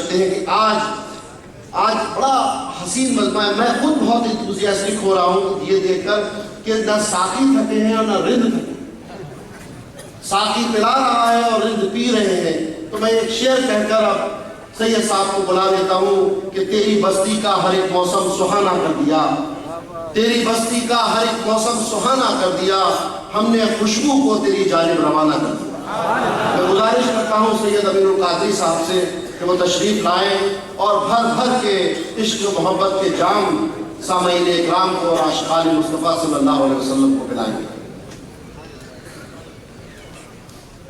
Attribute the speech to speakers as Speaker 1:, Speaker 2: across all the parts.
Speaker 1: کرتے ہیں کہ آج بڑا حسین مجمع ہے. میں خود بہت انتھوزیاسٹک ہو رہا ہوں یہ دیکھ کر کہ نہ ساقی تھکے ہیں اور نہ رند تھکے. ساقی پلا رہا ہے اور رند پی رہے ہیں. تو میں ایک شعر کہہ کر اب سید صاحب کو بلا دیتا ہوں کہ تیری بستی کا ہر ایک موسم سہانا کر دیا, تیری بستی کا ہر ایک موسم سہانا کر دیا, ہم نے خوشبو کو تیری جانب روانہ کر دیا. میں گزارش کرتا ہوں سید امیر القادری صاحب سے کہ وہ تشریف لائیں اور بھر بھر کے عشق و محبت کے جام سامعین اکرام کو اور عاشقان مصطفیٰ صلی اللہ علیہ وسلم کو پلائیں.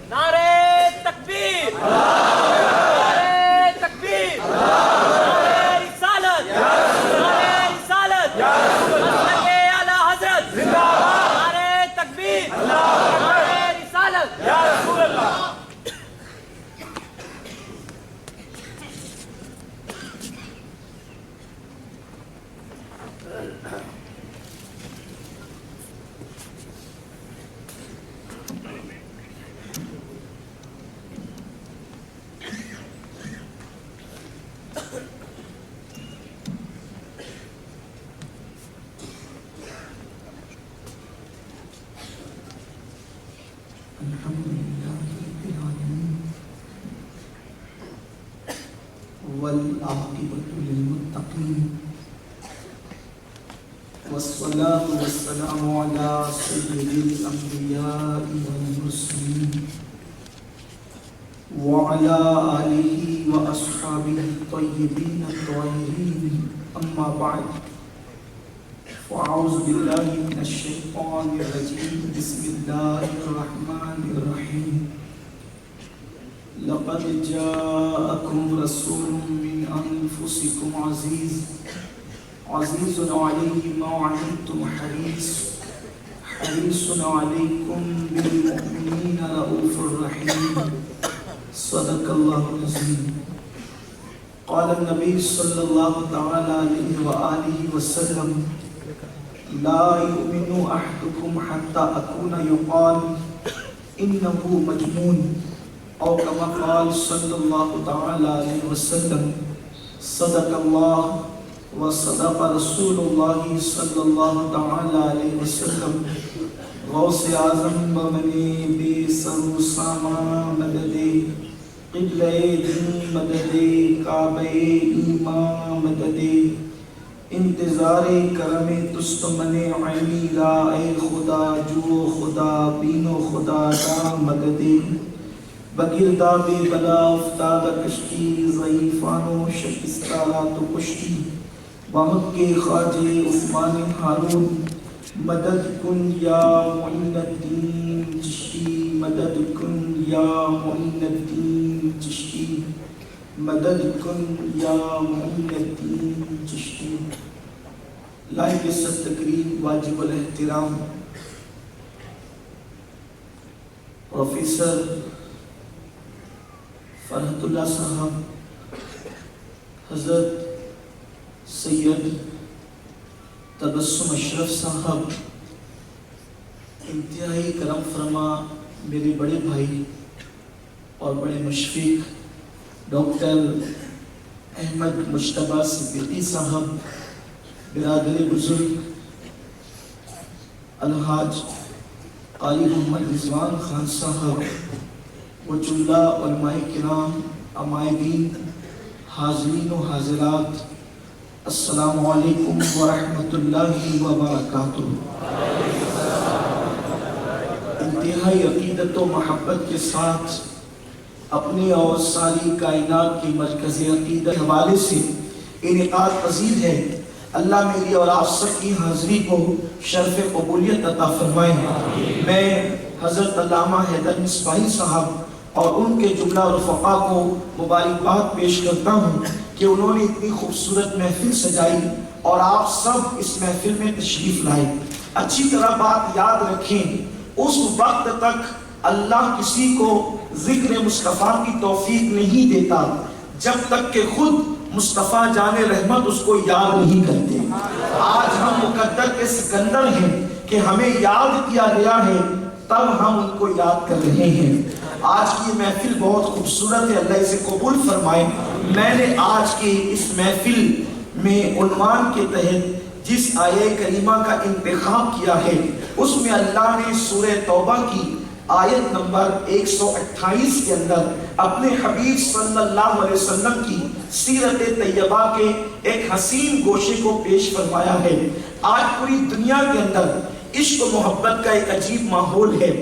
Speaker 2: نعرے تکبیر, نعرے تکبیر, نعرے رسالت, نعرے رسالت, مسلک اعلیٰ حضرت, نعرے تکبیر, نعرے رسالت. یا رسول اللہ.
Speaker 3: والعاقبۃ للمتقین والصلاة والسلام علی سید الانبیاء والمرسلین وعلی آلہ واصحابہ الطیبین الطاہرین. اما بعد فاعوذ باللہ من الشیطان الرجیم. بسم اللہ الرحمن الرحیم. لقد جاءكم رسول من أنفسكم عزيز عليه ما عنتم حريص عليكم بالمؤمنين رؤوف رحيم. صدق الله العظيم. قال النبي صلى الله تعالى عليه وآله وسلم لا يؤمن أحدكم حتى أكون يقال إنه مجنون او كما قال صلی اللہ تعالی علیہ وسلم. صدق اللہ وصدق رسول اللہ صلی اللہ تعالی علیہ وسلم. غوث اعظم بمنی بے سرو ساما مدد قبلہ دین مدد کعبہ ایمان مدد انتظار کرم تست من عینی را اے خدا جو خدا بینو خدا دا مدد بگرداب بلا افتاد کشتی ضعیفانو شکستارا تو کشتی بہت کے خواجہ عثمان ہارون مدد کن یا معین الدین چشتی مدد کن یا معین الدین چشتی مدد کن یا معین الدین چشتی. لائق عزت تقریب واجب الاحترام پروفیسر فرحت اللہ صاحب, حضرت سید تبسم اشرف صاحب, انتہائی کرم فرما میرے بڑے بھائی اور بڑے مشفق ڈاکٹر احمد مجتبیٰ صدیقی صاحب, برادر بزرگ الحاج قاری محمد رضوان خان صاحب, وجلہ علماء کرام, عمائدین, حاضرین و حاضرات, السلام علیکم ورحمۃ اللہ وبرکاتہ. انتہائی عقیدت و محبت کے ساتھ اپنے اور ساری کائنات کی مرکزی عقیدت حوالے سے انعقاد پذیر ہے. اللہ میری اور آپ سب کی حاضری کو شرف قبولیت عطا فرمائے. میں حضرت علامہ حیدر مصباحی صاحب اور ان کے جملہ رفقا کو مبارکباد پیش کرتا ہوں کہ انہوں نے اتنی خوبصورت محفل سجائی اور آپ سب اس محفل میں تشریف لائے. اچھی طرح بات یاد رکھیں, اس وقت تک اللہ کسی کو ذکر مصطفیٰ کی توفیق نہیں دیتا جب تک کہ خود مصطفیٰ جان رحمت اس کو یاد نہیں کرتے. آج ہم مقدر کے سکندر ہیں کہ ہمیں یاد کیا گیا ہے تب ہم ان کو یاد کر رہے ہیں. آج کی یہ محفل بہت خوبصورت ہے، اللہ اسے قبول فرمائے۔ میں نے آج کی اس محفل میں عنوان کے تحت جس آیہ کریمہ کا انتخاب کیا ہے اس میں اللہ نے سورہ توبہ کی آیت نمبر 128 کے اندر اپنے حبیب صلی اللہ علیہ وسلم کی سیرت طیبہ کے ایک حسین گوشے کو پیش فرمایا ہے۔ آج پوری دنیا کے اندر عشق و محبت کا ایک عجیب ماحول ہے۔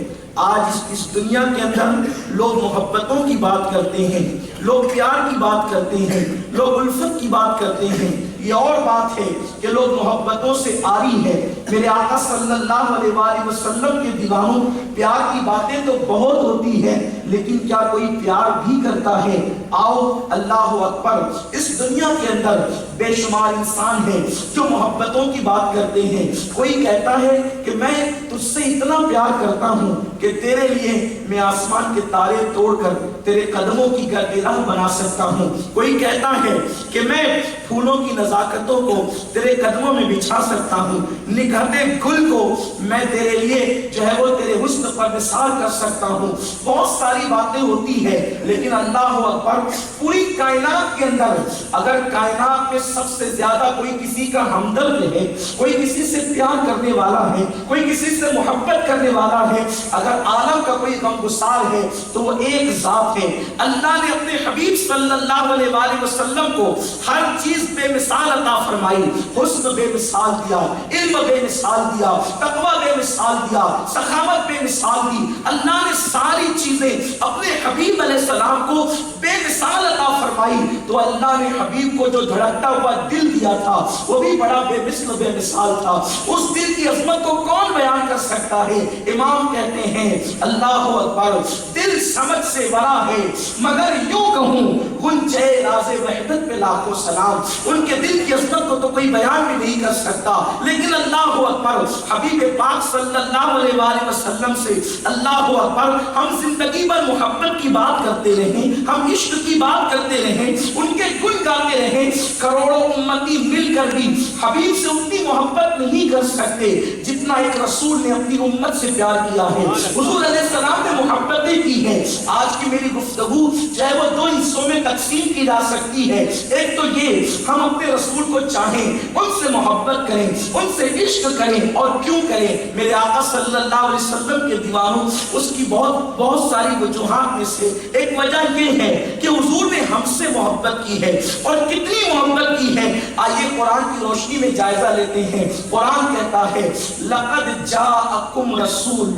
Speaker 3: آج اس دنیا کے اندر لوگ محبتوں کی بات کرتے ہیں، لوگ پیار کی بات کرتے ہیں، لوگ الفت کی بات کرتے ہیں۔ یہ اور بات ہے کہ لوگ محبتوں سے عاری ہے۔ میرے آقا صلی اللہ علیہ وآلہ وسلم کے دیوانوں، پیار کی باتیں تو بہت ہوتی ہیں لیکن کیا کوئی پیار بھی کرتا ہے؟ آؤ اللہ اکبر، اس دنیا کے اندر بے شمار انسان ہیں جو محبتوں کی بات کرتے ہیں۔ کوئی کہتا ہے کہ میں تجھ سے اتنا پیار کرتا ہوں کہ تیرے لیے میں آسمان کے تارے توڑ کر تیرے قدموں کی گرد راہ بنا سکتا ہوں۔ کوئی کہتا ہے کہ میں پھولوں کی نزاکتوں کو تیرے قدموں میں بچھا سکتا ہوں، نگہتے گل کو میں تیرے لیے جو ہے وہ تیرے حسن پر نثار کر سکتا ہوں۔ بہت ساری باتیں ہوتی ہے لیکن اللہ اکبر، پوری کائنات کے اندر اگر کائنات میں سب سے زیادہ کوئی کسی کا ہمدرد ہے، کوئی کسی سے پیار کرنے والا ہے، کوئی کسی سے محبت کرنے والا ہے، اگر عالم کا کوئی غمگسار ہے تو وہ ایک ذات ہے۔ اللہ نے اپنے حبیب صلی اللہ علیہ وآلہ وسلم کو ہر چیز بے مثال عطا فرمائی۔ حسن بے مثال دیا، علم بے مثال دیا، تقوی بے مثال دیا، سخاوت بے مثال دی۔ اللہ نے ساری چیزیں اپنے حبیب علیہ السلام کو بے مثال عطا فرمائی۔ تو اللہ نے حبیب کو جو دھڑکتا ہوا دل دیا تھا وہ بھی بڑا بے مثل بے مثال تھا۔ اس دل کی عظمت کو کون بیان کر سکتا ہے؟ امام کہتے ہیں اللہ اکبر، دل سمجھ سے ورا ہے مگر یوں کہوں غنچہ راز وحدت پہ لاکھوں سلام۔ ان کے دل کی عظمت کو تو کوئی بیان بھی نہیں کر سکتا، لیکن اللہ اکبر، حبیب پاک صلی اللہ علیہ وآلہ وسلم سے اللہ اکبر ہم زندگی بھر محبت کی بات کرتے رہیں، ہم عشق کی بات کرتے رہیں، ان کے گن گاتے رہیں، کروڑوں امتی مل کر بھی حبیب سے اتنی محبت نہیں کر سکتے جتنا ایک رسول نے اپنی امت سے پیار کیا ہے۔ حضور علیہ السلام نے محبتیں کی ہیں۔ آج کی میری گفتگو چاہے وہ دو حصوں میں تقسیم کی جا سکتی ہے۔ ایک تو یہ ہم اپنے رسول کو چاہیں، ان سے محبت کریں، ان سے عشق کریں، اور کیوں کریں؟ میرے آقا صلی اللہ علیہ وسلم کے دیوانوں، اس کی بہت ساری وجوہات میں سے ایک وجہ یہ ہے کہ حضور نے ہم سے محبت کی ہے، اور کتنی محبت کی ہے آئیے قرآن کی روشنی میں جائزہ لیتے ہیں۔ قرآن کہتا ہے لقد جاءکم رسول،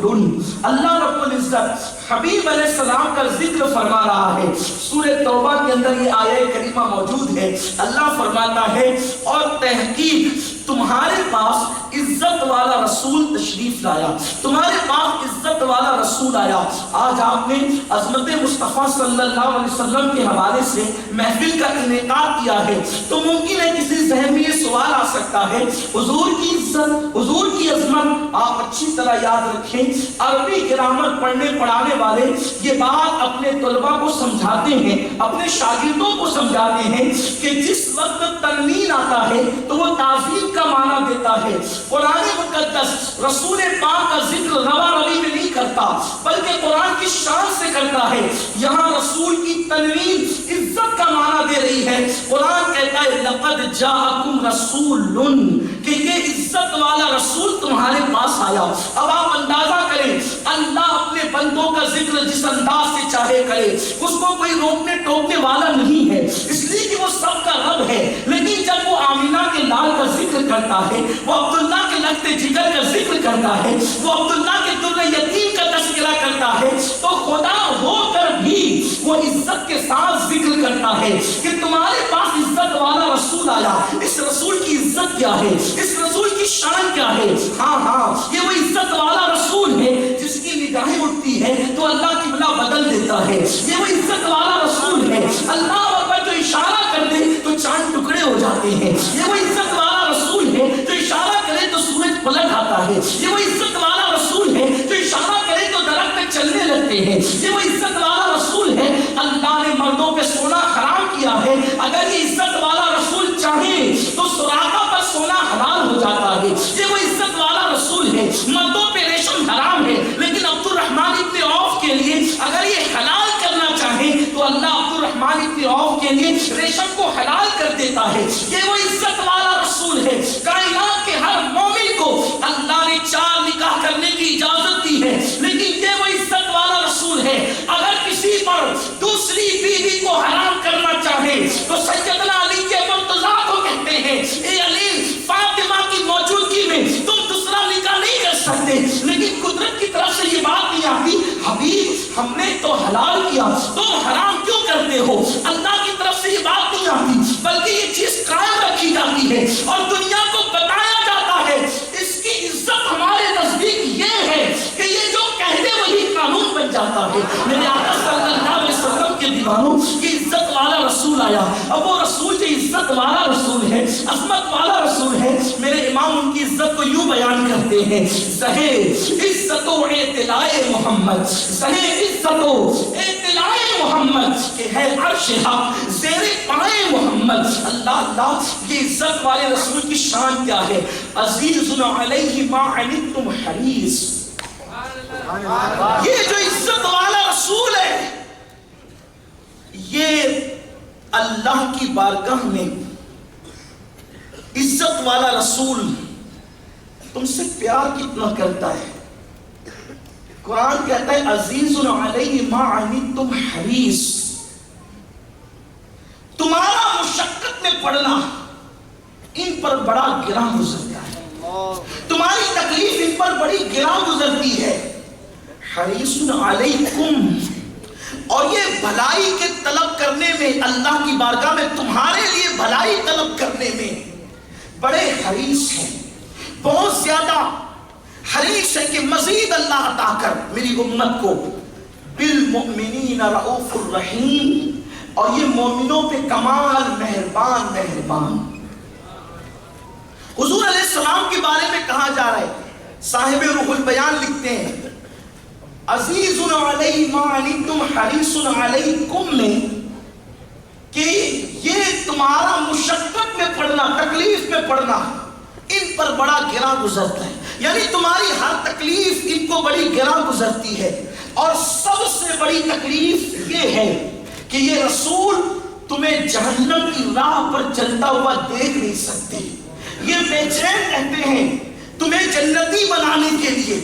Speaker 3: اللہ رب العزت حبیب علیہ السلام کا ذکر فرما رہا ہے۔ سورہ توبہ کے اندر یہ آیہ کریمہ موجود ہے۔ اللہ فرماتا ہے اور تحقیق تمہارے پاس عزت والا رسول تشریف لایا، تمہارے پاس عزت والا رسول آیا۔ آج آپ نے عظمت مصطفیٰ صلی اللہ علیہ وسلم کے حوالے سے محفل کا انعقاد کیا ہے، تو ممکن ہے کسی ذہن میں یہ سوال آ سکتا ہے، حضور کی عزت، حضور کی عظمت آپ اچھی طرح یاد رکھیں۔ عربی گرامر پڑھنے پڑھانے والے یہ بات اپنے طلباء کو سمجھاتے ہیں، اپنے شاگردوں کو سمجھاتے ہیں کہ جس وقت تنوین آتا ہے تو وہ تعظیم کا معنی دیتا ہے۔ قرآن مقدس رسول پاک کا ذکر روا روی میں نہیں کرتا بلکہ قرآن کی شان سے کرتا ہے۔ یہاں رسول کی تنوین عزت کا معنی دے رہی ہے۔ قرآن کہتا ہے لقد جاءکم رسول، کہ یہ عزت والا رسول تمہارے پاس آیا۔ اب آپ اندازہ کریں اللہ اپنے بندوں کا ذکر جس انداز سے چاہے کرے، اس کو کوئی روکنے ٹوکنے والا نہیں ہے، اس لیے کہ وہ سب کا رب ہے۔ لیکن جب وہ آمینہ کے لال کا ذکر کرتا ہے، وہ عبداللہ کے لگتے جگر کا ذکر کرتا ہے، وہ عبداللہ کے در یتیم کا تذکرہ کرتا ہے، تو خدا ہو کر بھی وہ عزت کے ساتھ ذکر کرتا ہے کہ تمہارے پاس عزت والا رسول آیا۔ اس رسول کی عزت کیا ہے؟ اس رسول کی شان کیا ہے؟ ہاں یہ وہ عزت والا رسول ہے جس کی نگاہیں اٹھتی ہے تو اللہ کی بلا بدل دیتا ہے۔ یہ وہ عزت والا رسول ہے، اللہ اکبر جو اشارہ کر دے تو چاند ٹکڑے ہو جاتے ہیں۔ یہ وہ عزت والا رسول ہے جو اشارہ کرے تو سورج پلٹ آتا ہے۔ یہ وہ عزت والا رسول ہے جو اشارہ کرے تو درخت چلنے لگتے ہیں۔ یہ وہ عزت والا رسول ہے۔ اللہ نے مردوں پہ سونا حرام کیا ہے، اگر یہ عزت والا رسول چاہے تو سراقہ پر سونا حلال ہو جاتا ہے۔ یہ وہ عزت والا رسول ہے۔ مردوں پہ ریشم حرام ہے لیکن عبد الرحمن ابن عوف کے لیے اگر یہ ابن عوف کے لیے ریشم کو حلال کر دیتا ہے. یہ وہ عزت والا رسول ہے. کائنات کے ہر مومن کو اللہ نے 4 نکاح کرنے کی اجازت دی ہے, لیکن یہ وہ عزت والا رسول ہے. اگر کسی پر دوسری بیوی کو حرام کرنا چاہے تو سیدنا علی کے مرتضیٰ کو کہتے ہیں, اے علی, فاطمہ کی موجودگی میں تم دوسرا نکاح نہیں کر سکتے. لیکن قدرت کی طرف سے یہ بات نہیں آتی, حبیب ہم نے تو حلال کیا, تم حرام کیوں کرتے ہو. اللہ کی طرف سے یہ بات نہیں آتی, بلکہ یہ چیز قائم رکھی جاتی ہے اور دنیا کو بتایا جاتا ہے. اس کی عزت ہمارے نزدیک یہ ہے کہ یہ جو کہہ دے وہی قانون بن جاتا ہے. میرے آقا صلی اللہ علیہ وسلم کے دیوانوں, یہ عزت والا رسول آیا. اب وہ رسول جو عزت والا رسول ہے, عظمت والا رسول ہے, میرے امام ان کی عزت کو یوں بیان کرتے ہیں, زہے عزت و اطلاع محمد, زہے عزت و اطلاع محمد کہ ہے عرش حق زیر پائے محمد. اللہ اللہ, یہ عزت والے رسول کی شان کیا ہے. عزیز علیہ ما عنتم حریص. یہ جو عزت والا رسول ہے, یہ اللہ کی بارگاہ میں عزت والا رسول تم سے پیار کتنا کرتا ہے. قرآن کہتا ہے عزیز علیہ ما عنتم حریص. تمہارا مشقت میں پڑنا ان پر بڑا گراں گزرتا ہے, تمہاری تکلیف ان پر بڑی گراں گزرتی ہے. حریص علیکم, اور یہ بھلائی کے طلب کرنے میں, اللہ کی بارگاہ میں تمہارے لیے بھلائی طلب کرنے میں بڑے حریص ہیں, بہت زیادہ حریص ہے کہ مزید اللہ عطا کر میری امت کو. بالمؤمنین رؤوف الرحیم, اور یہ مومنوں پہ کمال مہربان. حضور علیہ السلام کے بارے میں کہا جا رہا ہے, صاحب روح البیان لکھتے ہیں عزیز علیہ ما عنتم حریص علیکم میں کہ یہ تمہارا مشقت میں پڑنا, تکلیف میں پڑنا ان پر بڑا گراں گزرتا ہے. یعنی تمہاری ہر تکلیف ان کو بڑی گراں گزرتی ہے. اور سب سے بڑی تکلیف یہ ہے کہ یہ رسول تمہیں جہنم کی راہ پر چلتا ہوا دیکھ نہیں سکتے. یہ بے چین رہتے ہیں تمہیں جنتی بنانے کے لیے,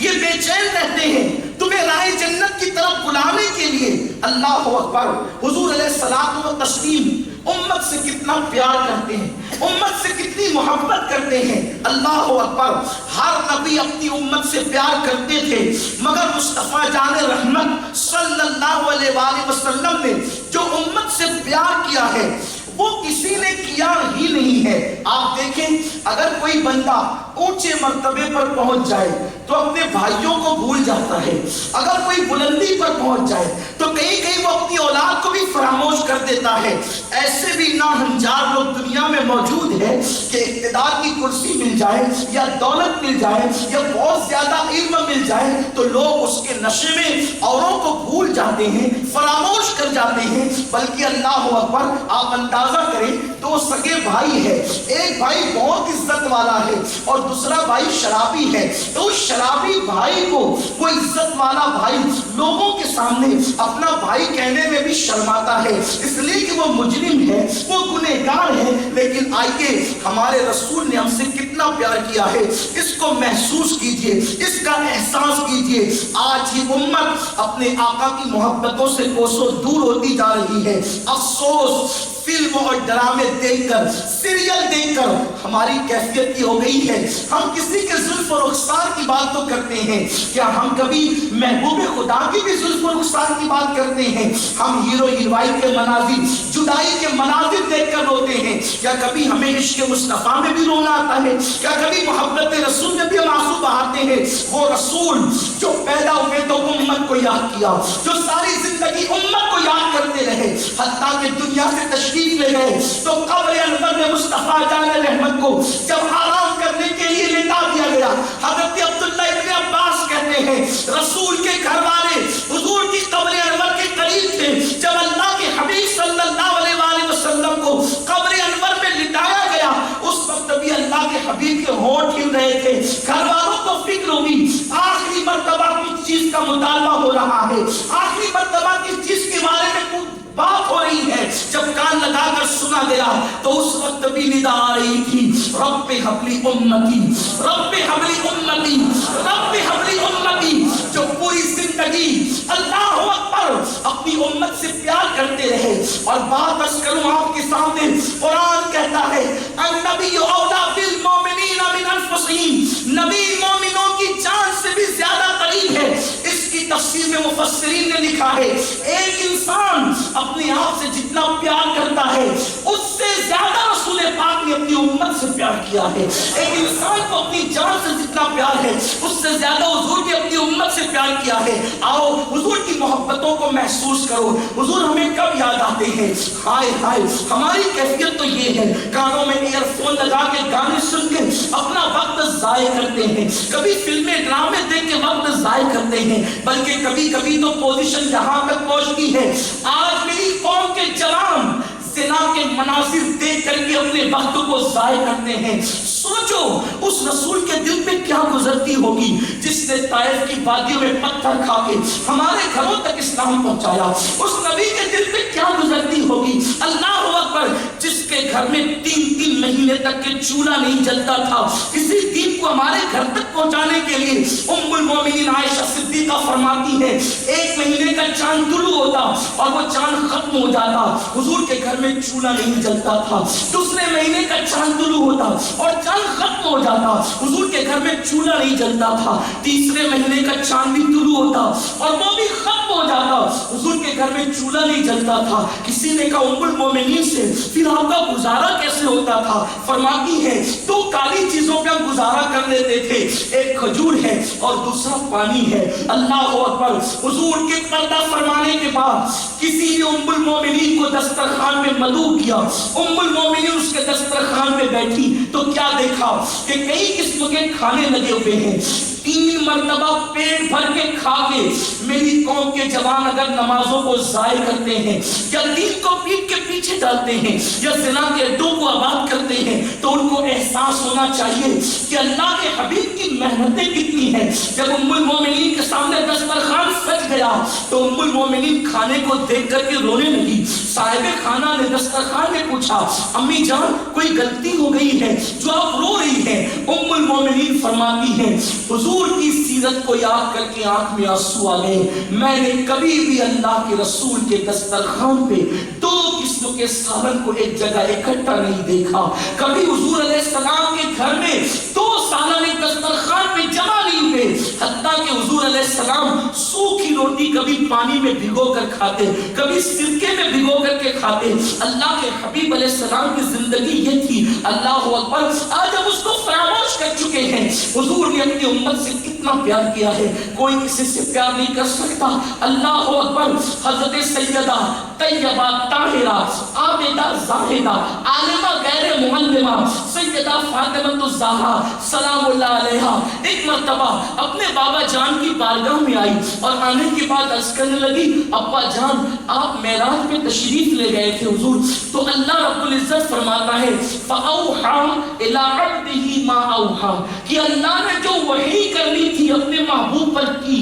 Speaker 3: یہ بے چین رہتے ہیں تمہیں راہ جنت کی طرف بلانے کے لیے. اللہ اکبر. حضور علیہ الصلوۃ والتسلیم امت سے کتنا پیار کرتے ہیں, امت سے کتنی محبت کرتے ہیں. اللہ اکبر. ہر نبی اپنی امت سے پیار کرتے تھے, مگر مصطفیٰ جان رحمت صلی اللہ علیہ وآلہ وسلم نے جو امت سے پیار کیا ہے وہ کسی نے کیا ہی نہیں ہے. آپ دیکھیں, اگر کوئی بندہ اونچے مرتبے پر پہنچ جائے تو اپنے بھائیوں کو بھول جاتا ہے, اگر کوئی بلندی پر پہنچ جائے تو کہیں کہیں وہ اپنی اولاد کو بھی فراموش کر دیتا ہے. ایسے بھی ناہنجار لوگ دنیا میں موجود ہیں کہ اقتدار کی کرسی مل جائے یا دولت مل جائے یا بہت زیادہ علم مل جائے تو لوگ اس کے نشے میں اوروں کو بھول جاتے ہیں, فراموش کر جاتے ہیں. بلکہ اللہ اکبر, آپ اندازہ کریں, 2 سگے بھائی ہے, ایک بھائی بہت عزت والا ہے اور دوسرا بھائی شرابی ہے. تو اس شرابی بھائی کو وہ عزت والا بھائی لوگوں کے سامنے اپنا بھائی کہنے میں بھی شرماتا ہے, اس لیے کہ وہ مجرم ہے, وہ گنہگار ہے. لیکن آئیے, ہمارے رسول نے ہم سے کتنا پیار کیا ہے, اس کو محسوس کیجئے, اس کا احساس کیجئے. آج یہ امت اپنے آقا کی محبتوں سے کوسوں دور ہوتی جا رہی ہے. افسوس, فلم اور ڈرامے دیکھ کر, سیریل دیکھ کر ہماری کیفیت یہ ہو گئی ہے, ہم کسی کے زلف و رخسار کی بات تو کرتے ہیں, کیا ہم کبھی محبوب خدا کی بھی زلف و رخسار کی بات کرتے ہیں؟ ہم ہیرو ہیروئن کے مناظر, جدائی کے مناظر دیکھ کر روتے ہیں. کیا کبھی ہمیں عشق مصطفیٰ میں بھی رونا آتا ہے؟ کیا کبھی محبت رسول میں بھی ہم آنسو بہاتے ہیں؟ وہ رسول جو پیدا ہوئے تو امت کو یاد کیا, جو ساری زندگی امت کو یاد کرتے رہے, حتیٰ کہ دنیا سے تشریف لے گئے تو قبر انور میں مصطفیٰ جان رحمت کو جب آرام کرنے کے لیے لٹا دیا گیا, حضرت عبداللہ ابن عباس کہتے ہیں رسول کے گھر والے حضور کی قبر انور کے قریب تھے. جب اللہ کے حبیب صلی اللہ علیہ وآلہ وسلم کو قبر انور میں لٹایا گیا, اس وقت بھی اللہ کے حبیب کے ہونٹ ہل رہے تھے. گھر والوں کو فکر ہوئی, آخری مرتبہ کس چیز کا مطالبہ ہو رہا ہے, آخری مرتبہ کس چیز کے بارے میں بات ہو رہی ہے، جب کان لگا کر سنا گیا تو اس وقت بھی ندا آ رہی تھی، رب حبلی امتی، رب حبلی امتی، رب حبلی امتی، جو پوری زندگی اللہ اکبر اپنی امت سے پیار کرتے رہے۔ اور بات بس کروں آپ کے سامنے، قرآن کہتا ہے النبی اولا بالمومنین من انفسہم، نبی مومنوں کی جان سے بھی زیادہ قریب ہے۔ اس کی تفسیر میں مفسرین نے لکھا ہے ایک انسان اپنے آپ سے جتنا پیار کرتا ہے اس سے زیادہ رسول پاک نے اپنی امت سے پیار کیا ہے۔ ایک انسان کو اپنی جان سے جتنا پیار ہے اس سے زیادہ حضور نے اپنی امت سے پیار کیا ہے۔ آؤ حضور کی محبتوں کو محسوس کرو۔ حضور ہمیں کب یاد آتے ہیں؟ ہائے ہائے، ہماری کیفیت تو یہ ہے کانوں میں ایئر فون لگا کے گانے سن کے اپنا وقت ضائع کرتے ہیں، کبھی فلمیں ڈرامے دیکھ کے وقت ضائع کرتے ہیں، بلکہ کبھی کبھی تو پوزیشن یہاں تک پہنچتی ہے آج میری قوم کے جوان زنا کے مناظر دیکھ کر کے اپنے وقت کو ضائع کرتے ہیں۔ سوچو اس رسول کے دل پہ کیا گزرتی ہوگی جس نے طائف کی وادیوں میں پتھر کھا کے ہمارے گھروں تک اسلام پہنچایا۔ اس نبی کے دل پہ کیا گزرتی ہوگی، اللہ اکبر، جس کے گھر میں 3 مہینے تک کے چولہا نہیں جلتا تھا، اسی دین کو ہمارے گھر تک پہنچانے کے لیے ام المومنین عائشہ صدیقہ فرماتی ہے 1 مہینے کا چاند طلوع ہوتا اور وہ چاند ختم ہو جاتا، حضور کے گھر میں چولہا نہیں جلتا تھا۔ دوسرے مہینے کا چاند طلوع ہوتا اور چاند ختم ہو جاتا، حضور کے گھر میں چولہا نہیں جلتا تھا۔ تیسرے مہینے کا چاند بھی طلوع ہوتا اور وہ بھی ختم ہو جاتا، حضور کے گھر میں چولہا نہیں جلتا تھا۔ کسی نے کہا ام المومنین سے پھر آپ کا گزارا کیسے ہوتا تھا؟ فرماتی ہے 2 کالی چیزوں پہ ہم گزارا کر لیتے تھے، ایک کھجور ہے اور دوسرا پانی ہے۔ اللہ اکبر، حضور کے پردہ فرمانے کے بعد کسی نے ام المومنین کو دسترخوان میں مدعو کیا، ام المومنین اس کے دسترخوان میں بیٹھی تو کیا دیکھا کہ کئی قسم کے کھانے لگے ہوئے ہیں۔ 3 مرتبہ پیٹ بھر کے کھا کے میری قوم کے جوان اگر نمازوں کو ضائع کرتے ہیں یا دین کو پیٹ کے پیچھے ڈالتے ہیں یا زنا کے اڈوں کو آباد کرتے ہیں تو ان کو احساس ہونا چاہیے کہ اللہ کے حبیب کی محنتیں کتنی ہیں۔ جب ام المومنین کے سامنے دسترخوان سج گیا تو ام المومنین کھانے کو دیکھ کر کے رونے لگی۔ صاحب خانہ نے دسترخوان میں پوچھا امی جان کوئی غلطی ہو گئی ہے جو آپ رو رہی ہیں؟ ام المومنین فرماتی ہیں حضور کی سیرت کو یاد کر کے آنکھ میں آنسو آ گئے، میں نے کبھی بھی اللہ کے رسول کے دسترخوان پہ 2 قسم کے سالن کو ایک جگہ اکٹھا نہیں دیکھا، کبھی حضور علیہ السلام کے گھر میں 2 سالن ایک دسترخوان پہ جمع نہیں ہوئے، حتیٰ کہ حضور علیہ السلام سوکھی روٹی کبھی پانی میں بھگو کر کھاتے، کبھی سرکے میں بھگو کر کے کھاتے۔ اللہ کے حبیب علیہ السلام کی زندگی یہ تھی۔ اللہ اکبر، آج ہم اس کو فراموش کر چکے ہیں۔ حضور نے اپنی امت سے کتنا پیار کیا ہے، کوئی کسی سے پیار نہیں کر سکتا۔ اللہ اکبر، حضرت سیدہ طیبہ طاہرہ عابدہ زاہدہ عالمہ غیر معلمہ سیدہ فاطمہ الزہرا سلام اللہ علیہا ایک مرتبہ اپنے بابا جان کی بارگاہ میں آئی اور آنے کے بعد عرض کرنے لگی ابا جان آپ معراج پہ تشریف لے گئے تھے حضور، تو اللہ رب العزت فرماتا ہے فَأَوْحَى إِلَىٰ عَبْدِهِ مَا أَوْحَى، کہ اللہ نے جو وحی کرنی تھی اپنے محبوب پر کی،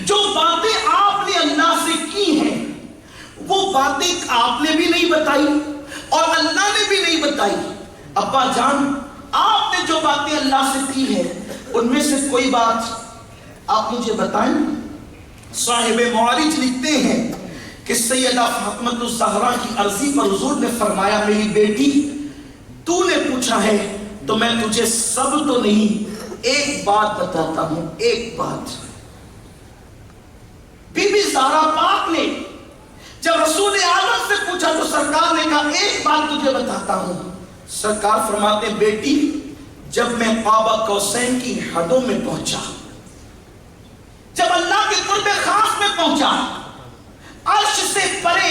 Speaker 3: جو باتیں آپ نے اللہ سے کی ہیں وہ باتیں آپ نے بھی نہیں بتائی اور اللہ نے بھی نہیں بتائی۔ ابا جان آپ نے جو باتیں اللہ سے کی ہیں ان میں سے کوئی بات آپ مجھے بتائیں۔ صاحب معارج لکھتے ہیں کہ سیدہ فاطمہ الزہرا کی عرضی پر حضور نے فرمایا میری بیٹی تو نے پوچھا ہے تو میں تجھے سب تو نہیں ایک بات بتاتا ہوں، ایک بات۔ بی بی زہرا پاک نے جب رسول اعظم سے پوچھا تو سرکار نے کہا ایک بات تجھے بتاتا ہوں۔ سرکار فرماتے بیٹی جب میں قاب قوسین کی حدوں میں پہنچا، جب اللہ کے قرب خاص میں پہنچا، عرش سے پرے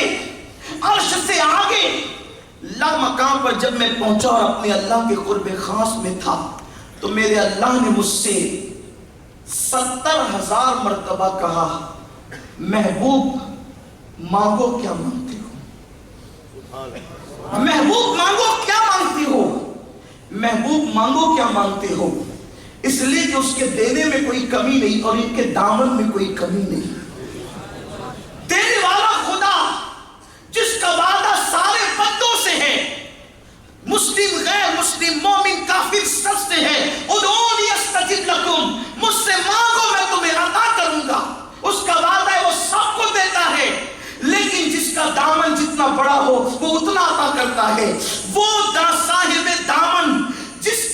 Speaker 3: عرش سے آگے لا مقام پر جب میں پہنچا اور اپنے اللہ کے قرب خاص میں تھا تو میرے اللہ نے مجھ سے 70,000 مرتبہ کہا محبوب مانگو کیا مانگتے ہو، محبوب مانگو کیا مانگتے ہو، محبوب مانگو کیا مانگتے ہو، اس لیے کہ اس کے دینے میں کوئی کمی نہیں اور ان کے دامن میں کوئی کمی نہیں۔ دینے والا خدا کرتا ہے وہ صاحب دامن جس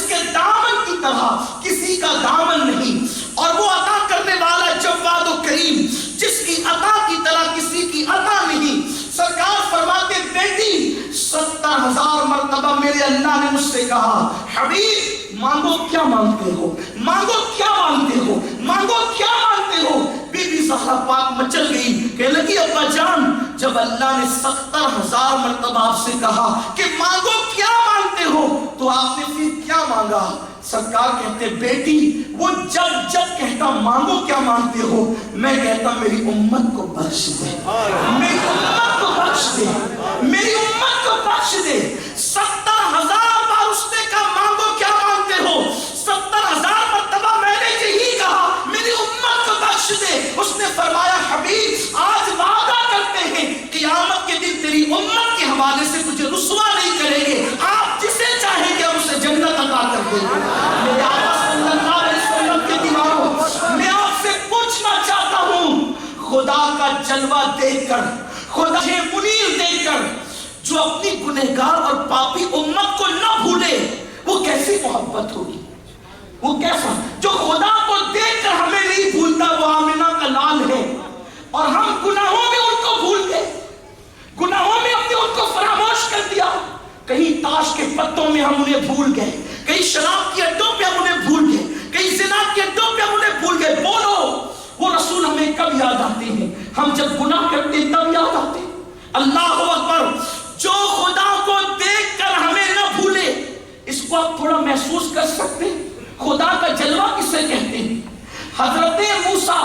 Speaker 3: کے دامن کی طرح کسی کا دامن نہیں، اور وہ عطا کرنے والا جواد و کریم جس کی عطا کی طرح کسی کی عطا نہیں۔ سرکار فرماتے بیٹی 70,000 مرتبہ میرے اللہ نے مجھ سے کہا حبیب مانگو کیا مانگتے ہو، مانگو کیا مانگتے ہو، مانگو کیا مانگتے ہو۔ بی بی زہرا پاک مچل گئی، کہنے لگی ابا جان جب اللہ نے 70,000 مرتبہ آپ سے کہا کہ مانگو کیا مانگتے ہو تو آپ نے پھر کیا مانگا؟ سرکار کہتے بیٹی وہ جب کہتا مانگو کیا مانگتے ہو، میں کہتا میری امت کو بخش دے، میری امت کو بخش دے، میری امت کو بخش دے۔ 70,000 بار اس نے کہا مانگو کیا مانگتے ہو، 70,000 مرتبہ میں نے یہی کہا میری امت کو بخش دے۔ اس نے فرمایا حبیب آج وعدہ کرتے ہیں قیامت کے دن تیری امت کے حوالے سے تجھے رسوا نہیں کریں گے، آپ جسے چاہیں گے اسے جنت عطا کر دیں گے۔ میرے آقا صلی اللہ علیہ وسلم کے دیواروں میں آپ سے پوچھنا چاہتا ہوں، خدا کا جلوہ دیکھ کر، خدا کے منیر دیکھ کر جو اپنی گنہگار اور پاپی امت کو نہ بھولے وہ کیسی محبت ہوگی؟ وہ کیسا جو خدا کو دیکھ کر ہمیں نہیں بھولتا وہ آمنہ کا لال ہے، اور ہم گناہوں میں ان کو بھول گئے، گناہوں میں ہم نے ان کو فراموش کر دیا، کہیں تاش کے پتوں میں ہم انہیں بھول گئے، کہیں شراب کی اڈوں پہ ہم انہیں بھول گئے، کہیں زنا کے اڈوں پہ ہم انہیں بھول گئے۔ بولو وہ رسول ہمیں کب یاد آتے ہیں؟ ہم جب گناہ کرتے تب یاد آتے ہیں۔ اللہ اکبر، جو خدا کو دیکھ کر ہمیں نہ بھولے، اس کو آپ تھوڑا محسوس کر سکتے ہیں خدا کا جلوہ کسے کہتے ہیں؟ حضرت موسیٰ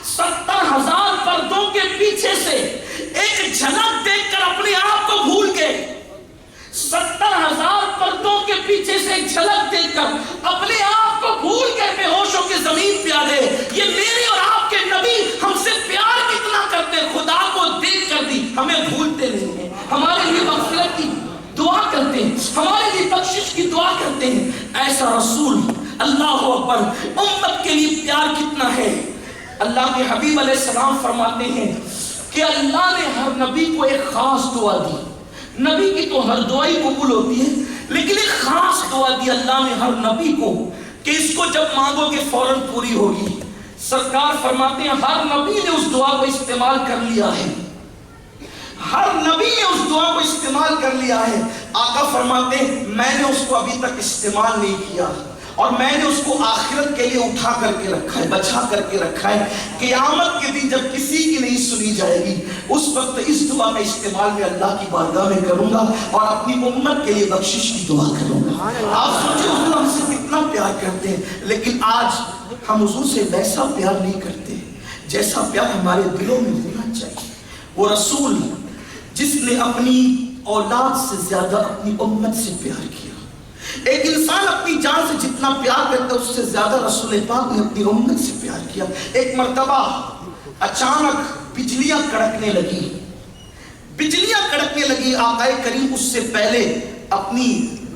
Speaker 3: 70,000 پردوں کے پیچھے سے ایک جھلک دیکھ کر اپنے آپ کو بھول گئے، 70,000 پردوں کے پیچھے سے ایک جھلک دیکھ کر اپنے آپ کو بھول گئے، بے ہوش ہو کے زمین پہ آ گئے۔ یہ میرے اور آپ کے نبی ہم سے پیار کتنا کرتے، خدا کو دیکھ کر بھی ہمیں بھولتے نہیں ہیں، ہمارے لیے مغفرت کی دعا کرتے ہیں، ہمارے لیے بخشش کی دعا کرتے ہیں۔ ایسا رسول اللہ اکبر امت کے لیے پیار کتنا ہے۔ اللہ کے حبیب علیہ السلام فرماتے ہیں کہ اللہ نے ہر نبی کو ایک خاص دعا دی، نبی کی تو ہر دعائی قبول ہوتی ہے لیکن ایک خاص دعا دی اللہ نے ہر نبی کو کہ اس کو جب مانگو گے فوراً پوری ہوگی۔ سرکار فرماتے ہیں ہر نبی نے اس دعا کو استعمال کر لیا ہے، ہر نبی نے اس دعا کو استعمال کر لیا ہے۔ آقا فرماتے ہیں میں نے اس کو ابھی تک استعمال نہیں کیا، اور میں نے اس کو آخرت کے لیے اٹھا کر کے رکھا ہے، بچا کر کے رکھا ہے۔ قیامت کے دن جب کسی کی نہیں سنی جائے گی اس وقت اس دعا کا استعمال میں اللہ کی بارگاہ میں کروں گا اور اپنی امت کے لیے بخشش کی دعا کروں گا۔ آپ سوچیں حضور ہم سے کتنا پیار کرتے ہیں، لیکن آج ہم حضور سے ویسا پیار نہیں کرتے جیسا پیار ہمارے دلوں میں ہونا چاہیے۔ وہ رسول جس نے اپنی اولاد سے زیادہ اپنی امت سے پیار کیا، ایک انسان اپنی جان سے جتنا پیار کرتا ہے اس سے زیادہ رسول پاک نے اپنی امت سے پیار کیا۔ ایک مرتبہ اچانک بجلیاں کڑکنے لگی، آقا کریم اس سے پہلے اپنی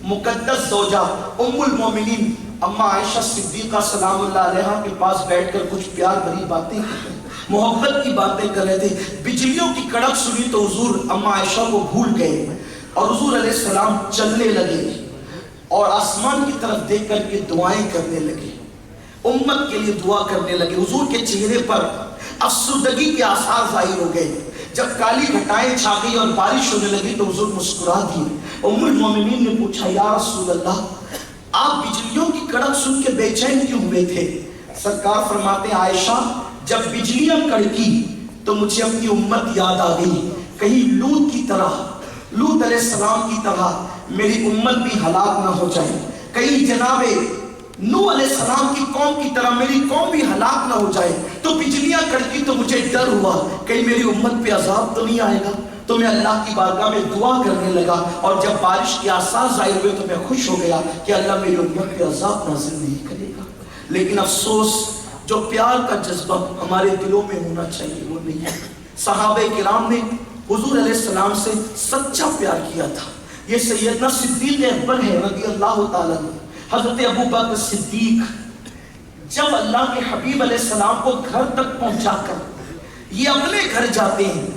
Speaker 3: مقدس زوجہ ام المومنین اما عائشہ صدیقہ سلام اللہ علیہا کے پاس بیٹھ کر کچھ پیار بھری باتیں کر رہے، محبت کی باتیں کر رہے تھے۔ بجلیوں کی کڑک سنی تو حضور اما عائشہ کو بھول گئے اور حضور علیہ السلام چلنے لگے اور آسمان کی طرف دیکھ کر کے دعائیں کرنے لگے، امت کے لیے دعا کرنے لگے۔ حضور کے چہرے پر افسردگی کے آثار ظاہر ہو گئے۔ جب کالی گھٹائیں چھا گئی اور بارش ہونے لگی تو حضور مسکرا دیے۔ ام المومنین نے پوچھا یا رسول اللہ آپ بجلیوں کی کڑک سن کے بے چین کیوں ہوئے تھے؟ سرکار فرماتے ہیں عائشہ جب بجلیاں کڑکی تو مجھے اپنی امت یاد آ گئی، کہیں لوط علیہ السلام کی طرح میری امت بھی ہلاک نہ ہو جائے، کہیں جناب نوح علیہ السلام کی قوم کی طرح میری قوم بھی ہلاک نہ ہو جائے۔ تو بجلیاں کڑکی تو مجھے ڈر ہوا کہیں میری امت پہ عذاب تو نہیں آئے گا، تو میں اللہ کی بارگاہ میں دعا کرنے لگا، اور جب بارش کے آثار ظاہر ہوئے تو میں خوش ہو گیا کہ اللہ میری امت پہ عذاب نازل نہیں کرے گا۔ لیکن افسوس جو پیار کا جذبہ ہمارے دلوں میں ہونا چاہیے وہ نہیں ہے۔ صحابہ کرام نے حضور علیہ السلام سے سچا پیار کیا تھا۔ یہ سیدنا صدیق اکبر ہے رضی اللہ تعالیٰ عنہ، حضرت ابو بکر صدیق جب اللہ کے حبیب علیہ السلام کو گھر تک پہنچا کر یہ اپنے گھر جاتے ہیں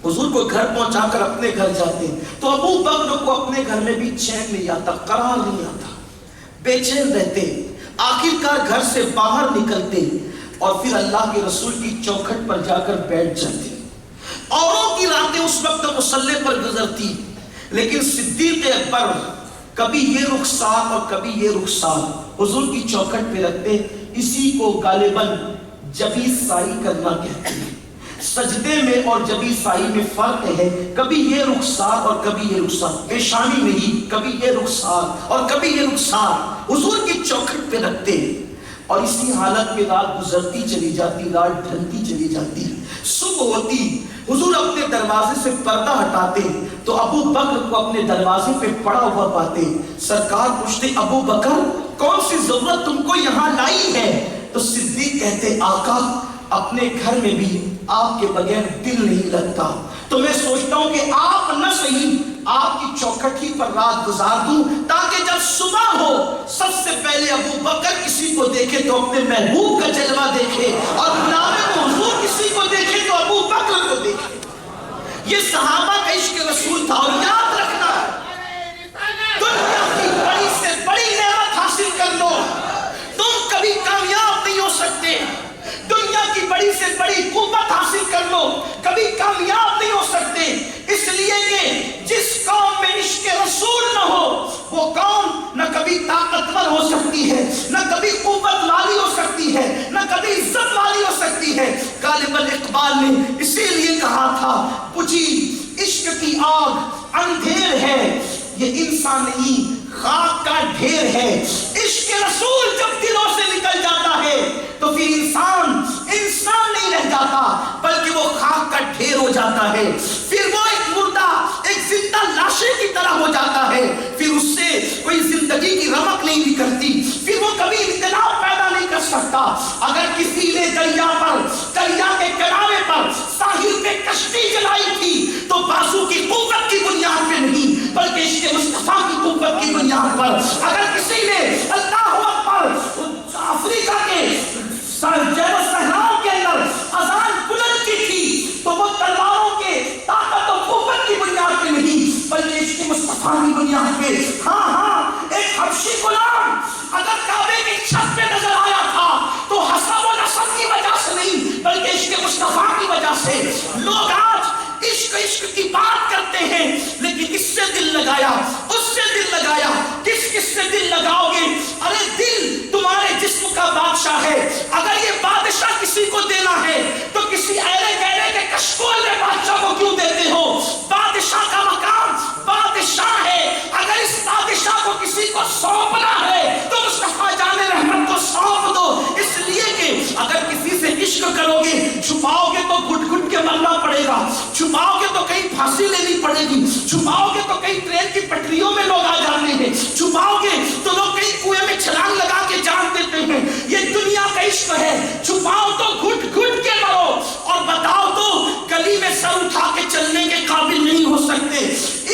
Speaker 3: حضور کو گھر پہنچا کر اپنے گھر جاتے ہیں تو ابو بکر کو اپنے گھر میں بھی چین نہیں آتا، قرار نہیں آتا، بے چین رہتے، آخر کار گھر سے باہر نکلتے اور پھر اللہ کے رسول کی چوکھٹ پر جا کر بیٹھ جاتے۔ اوروں کی راتیں اس وقت مصلے پر گزرتی، لیکن صدیق اکبر کبھی یہ رخسار اور کبھی یہ رخسار حضور کی چوکھٹ پہ رکھتے۔ اسی کو غالباً جبی سائی کرنا کہتے ہیں۔ سجدے میں اور جبی سائی میں فرق ہے، کبھی یہ رخسار اور کبھی یہ رخسار، پیشانی نہیں، کبھی یہ رخسار اور کبھی یہ رخسار حضور کی چوکھٹ پہ رکھتے، اور اسی حالت میں رات گزرتی چلی جاتی، رات ڈھلتی چلی جاتی، صبح ہوتی، حضور اپنے دروازے سے پردہ ہٹاتے تو ابو بکر کو اپنے دروازے پہ پڑا ہوا پاتے۔ سرکار پوچھتے ابو بکر کون سی ضرورت تم کو یہاں لائی ہے؟ تو صدیق کہتے آقا اپنے گھر میں بھی آپ کے بغیر دل نہیں لگتا، تو میں سوچتا ہوں کہ آپ نہ صحیح آپ کی چوکھٹ ہی پر رات گزار دوں تاکہ جب صبح ہو سب سے پہلے ابو بکر کسی کو دیکھے تو اپنے محبوب کا جلوہ دیکھے، اور نام حضور کسی کو دیکھے تو ابو بکر کو دیکھے۔ یہ صحابہ کا عشق رسول تھا۔ اور یاد رکھنا دنیا کی بڑی سے بڑی نعمت حاصل کر لو، تم کبھی کامیاب نہیں ہو سکتے۔ دنیا کی بڑی سے بڑی قوت حاصل کر لو، کبھی کامیاب نہیں ہو سکتے، اس لیے کہ جس قوم میں عشق رسول نہ ہو وہ قوم نہ کبھی طاقتور ہو سکتی ہے، نہ کبھی قوت والی ہو سکتی ہے، نہ کبھی عزت والی ہو سکتی ہے۔ غالباً اقبال نے اسی لیے کہا تھا بجھی عشق کی آگ اندھیر ہے، یہ انسان نہیں خاک کا ڈھیر ہے۔ عشق رسول جب دلوں سے نکل جاتا ہے تو پھر انسان نہیں رہ جاتا بلکہ وہ خاک کا ڈھیر ہو جاتا ہے، پھر وہ ایک مردہ ایک زندہ لاشے کی طرح ہو جاتا ہے، پھر اس سے کوئی زندگی کی رمق نہیں نکلتی، پھر وہ کبھی انقلاب پیدا نہیں کر سکتا۔ اگر کسی نے دریا کے کنارے پر ساحل پہ کشتی چلائی تھی تو بازو کی قوت کی بنیاد پہ نہیں بلکہ عشق مصطفیٰ کی قوت کی بنیاد پر۔ اگر کسی نے اللہ اکبر افریقہ کے صحراؤں کے اندر اذان بلند کی تھی تو وہ تلواروں کے طاقت و قوت کی بنیاد پہ نہیں بلکہ عشق مصطفیٰ کی بنیاد پہ۔ ہاں ایک حبشی غلام اگر کعبے کی چھت پہ نظر آیا تھا تو حسب و نسب کی وجہ سے نہیں بلکہ عشق مصطفیٰ کی وجہ سے۔ لوگ آج عشق کی بات کرتے ہیں لیکن اس سے دل لگایا، اس سے دل لگایا، کس سے دل لگاؤ گے؟ ارے دل تمہارے جسم کا بادشاہ ہے، اگر یہ بادشاہ کسی کو دینا ہے تو کسی ایرے گہرے کے کشکول میں بادشاہ کو کیوں دیتے ہو؟ بادشاہ کا مقام بادشاہ ہے، اگر اس بادشاہ کو کسی کو سونپنا ہے تو مصطفیٰ جان رحمت کو سونپ دو، اس لیے کہ اگر کسی سے عشق کرو گے چھپاؤ گے تو گھٹ گھٹ کے مرنا پڑے گا، چھپاؤ گے تو کہیں پھانسی لینی پڑے گی، چھپاؤ گے تو کہیں ٹرین کی پٹریوں میں لوگ آ جاتے ہیں، چھپاؤ گے تو لوگ کہیں کنویں میں چھلانگ لگا کے جان دیتے ہیں۔ یہ دنیا کا عشق ہے، چھپاؤ تو گھٹ گھٹ کے مرو اور بتاؤ تو گلی میں سر اٹھا کے چلنے کے قابل نہیں ہو سکتے۔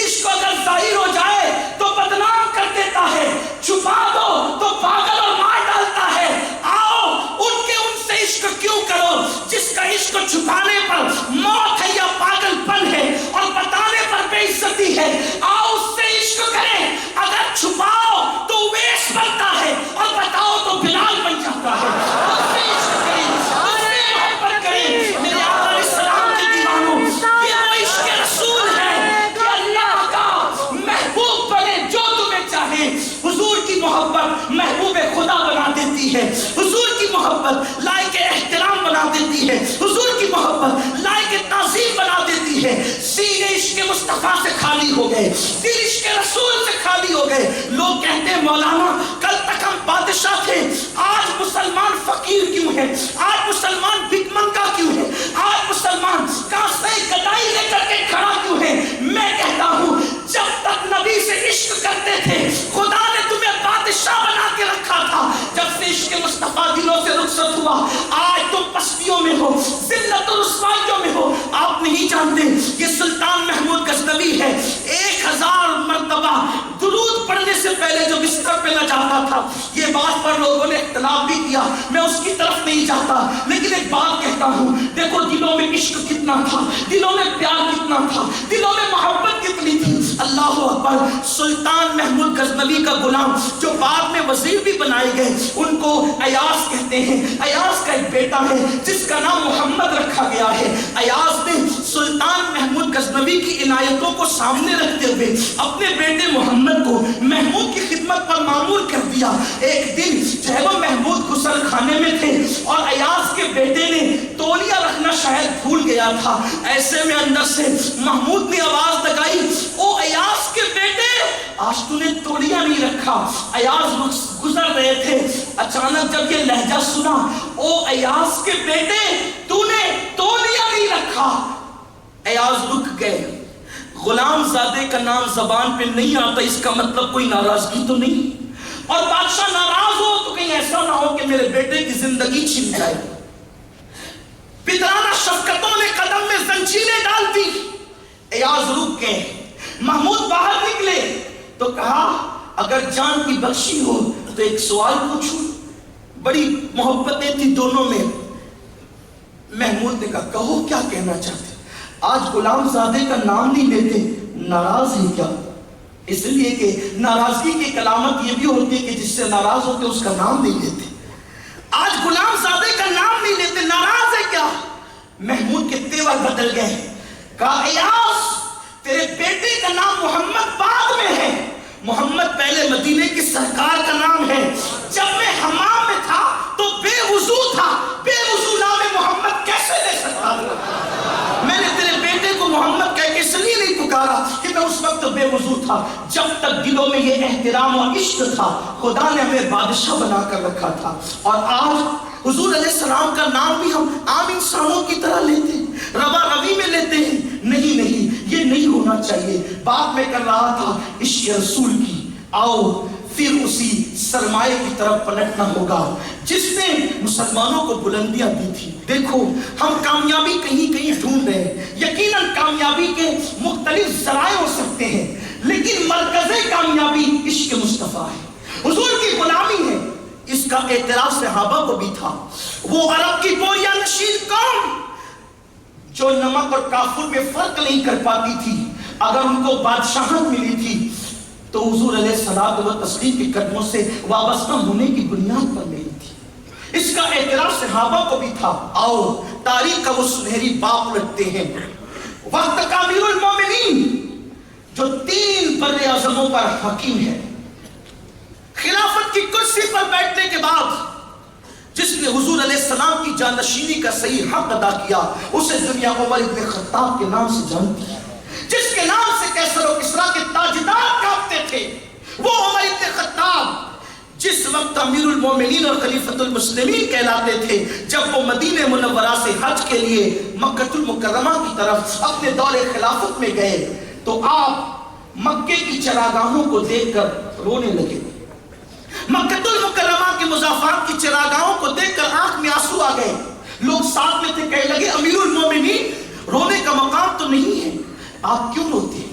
Speaker 3: عشق اگر ظاہر ہو جائے تو بدنام کر دیتا ہے، چھپا دو تو پاگل اور مار ڈالتا ہے۔ آؤ ان سے عشق کیوں کرو جس کا عشق چھپانے پر موت ہے یا پاگل پن ہے اور بتانے پر بے عزتی ہے۔ آؤ اس سے عشق کریں، اگر چھپاؤ تو ویس بنتا ہے اور بتاؤ تو بلال بن جاتا ہے۔ اس سے عشق کریں، اس سے محبت کریں۔ میرے آقا علیہ السلام کے دیوانوں، یہ وہ عشق رسول ہے کہ اللہ کا محبوب بنے جو تمہیں چاہے۔ حضور کی محبت محبوب خدا بنا دیتی ہے، حضور کی محبت لائق احترام بنا دیتی ہے، حضور کی محبت لائق تعظیم بنا دیتی ہے۔ سینے عشق مصطفیٰ سے خالی ہو گئے، دل عشق رسول سے خالی ہو گئے۔ لوگ کہتے ہیں مولانا کل تک ہم بادشاہ تھے، آج مسلمان فقیر کیوں ہے؟ آج مسلمان بھک منگا کیوں ہے؟ آج مسلمان کاسے گدائی لے کر کے کھڑا کیوں ہے؟ میں کہتا ہوں جب تک نبی سے عشق کرتے تھے خدا نے تمہیں بادشاہ بنا کے رکھا تھا، جب سے عشق مصطفیٰ دلوں سے رخصت ہوا آج تم پستیوں میں ہو، ذلت و رسوائیوں میں ہو۔ آپ نہیں جانتے یہ سلطان محمود غزنوی ہے، 1000 مرتبہ درود پڑھنے سے پہلے جو بستر پہ میں نہ جاتا تھا. یہ بات پر لوگوں نے اختلاف بھی کیا, میں اس کی طرف نہیں جاتا, لیکن ایک بات کہتا ہوں, دیکھو دلوں میں عشق کتنا تھا, دلوں میں پیار کتنا تھا, دلوں میں محبت کتنی تھی. اللہ اکبر. سلطان محمود غزنوی کا غلام جو بعد میں وزیر بھی بنائے گئے, ان کو ایاز کہتے ہیں. ایاز کا ایک بیٹا ہے جس کا نام محمد رکھا گیا ہے. ایاز نے سلطان محمود غزنوی کی عنایتوں کو سامنے رکھتے ہوئے اپنے بیٹے محمد کو محمود کی خدمت پر مامور کر دیا. ایک دن جو ہے وہ محمود غسل خانے میں تھے اور ایاز کے بیٹے نے تولیہ رکھنا شاید بھول گیا تھا. ایسے میں اندر سے محمود نے آواز لگائی, او ایاز کے بیٹے, آج تو نے تولیہ نہیں رکھا. ایاز گزر رہے تھے, اچانک جب یہ لہجہ سنا, او ایاز کے بیٹے تو نے تولیہ نہیں رکھا. ایاز رک گئے. غلام زادے کا نام زبان پہ نہیں آتا, اس کا مطلب کوئی ناراضگی تو نہیں, اور بادشاہ ناراض ہو تو کہیں ایسا نہ ہو کہ میرے بیٹے کی زندگی چھن جائے. پدرانہ شفقتوں نے قدم میں زنجیریں ڈال دی. ایاز رک گئے. محمود باہر نکلے تو کہا اگر جان کی بخشی ہو تو ایک سوال پوچھوں. بڑی محبتیں تھی دونوں میں. محمود نے کہا کہو کیا کہنا چاہتے. آج غلام زادے کا نام نہیں لیتے, ناراض ہیں کیا؟ اس لیے کہ ناراضگی کی علامت یہ بھی ہوتی ہے کہ جس سے ناراض ہوتے اس کا نام نہیں لیتے. آج غلام زادے کا نام نہیں لیتے, ناراض ہے کیا؟ محمود کے تیور بدل گئے. کہا ایاز تیرے بیٹے کا نام محمد بعد میں ہے, محمد پہلے مدینے کی سرکار کا نام ہے. جب میں حمام میں تھا تو بے وضو تھا, بے وضو نام محمد کیسے لے سکتا تھا؟ میں نے تیرے بیٹے کو محمد کہہ کے اس لیے نہیں پکارا کہ میں اس وقت بے وضو تھا. جب تک دلوں میں یہ احترام اور عشق تھا, خدا نے ہمیں بادشاہ بنا کر رکھا تھا. اور آج حضور علیہ السلام کا نام بھی ہم عام انسانوں کی طرح لیتے ہیں, روا روی میں لیتے ہیں. نہیں نہیں, یہ نہیں ہونا چاہیے. بات میں کر رہا تھا عشق رسول کی. آؤ پھر اسی سرمایہ کی طرف پلٹنا ہوگا جس نے مسلمانوں کو بلندیاں دی تھی. دیکھو ہم کامیابی کہیں کہیں ڈھونڈ رہے ہیں, یقیناً کامیابی کے مختلف ذرائع ہو سکتے ہیں, لیکن مرکز کامیابی عشق مصطفیٰ ہے, حضور کی غلامی ہے. اس کا اعتراف صحابہ کو بھی تھا. وہ عرب کی بوریا نشین قوم جو نمک اور کافور میں فرق نہیں کر پاتی تھی, اگر ان کو بادشاہت ملی تھی تو حضور علیہ الصلوۃ والتسلیم کے قدموں سے وابستہ ہونے کی بنیاد پر ملی تھی. اس کا اعتراف صحابہ کو بھی تھا. آؤ تاریخ کا وہ سنہری باب لگتے ہیں. وقت کا امیر المومنین جو 3 بر اعظموں پر حاکم ہے, خلافت کی کرسی پر بیٹھنے کے بعد جس نے حضور علیہ السلام کی جانشینی کا صحیح حق ادا کیا, اسے دنیا عمر ابن خطاب کے نام سے جانتی ہے. جس کے نام سے کیسر و کسریٰ کے تاجدار کانپتے تھے, وہ عمر ابن خطاب جس وقت امیر المومنین اور خلیفۃ المسلمین کہلاتے تھے. جب وہ مدینہ منورہ سے حج کے لیے مکہ المکرمہ کی طرف اپنے دور خلافت میں گئے تو آپ مکے کی چراگاہوں کو دیکھ کر رونے لگے. مکہ المکرمہ کے مضافات کی چراگاہوں کو دیکھ کر آنکھ میں آنسو آ گئے. لوگ ساتھ میں تھے, کہنے لگے امیر المومنین رونے کا مقام تو نہیں ہے, آپ کیوں روتے ہیں؟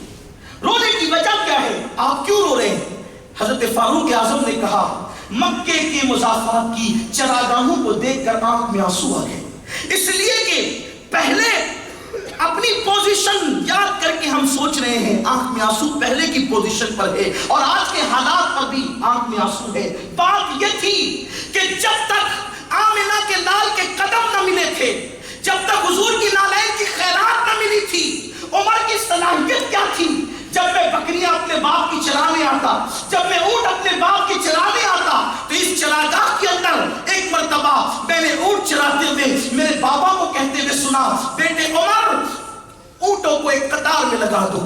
Speaker 3: رونے کی وجہ کیا ہے؟ آپ کیوں رو رہے ہیں؟ حضرت فاروق اعظم نے کہا مکے کے مضافات کی چراگاہوں کو دیکھ کر آنکھ میں آنسو آ گئے. اس لیے کہ پہلے اپنی پوزیشن یاد کر کے ہم سوچ رہے ہیں آنکھ میں آنسو پہلے کی پوزیشن پر ہے, اور آج کے حالات پر بھی آنکھ میں آنسو ہے. بات یہ تھی کہ جب تک آمنہ کے لال کے قدم نہ ملے تھے, جب تک حضور کی نالین کی خیرات نہ ملی تھی, عمر کی صلاحیت کیا تھی؟ جب میں بکریاں اپنے باپ کی چرانے آتا, جب میں اونٹ اپنے باپ کی چرانے آتا, تو اس چراگاہ کے اندر ایک مرتبہ میں نے اونٹ چراتے ہوئے میرے بابا کو کہتے ہوئے سنا, بیٹے عمر اونٹوں کو ایک قطار میں لگا دو.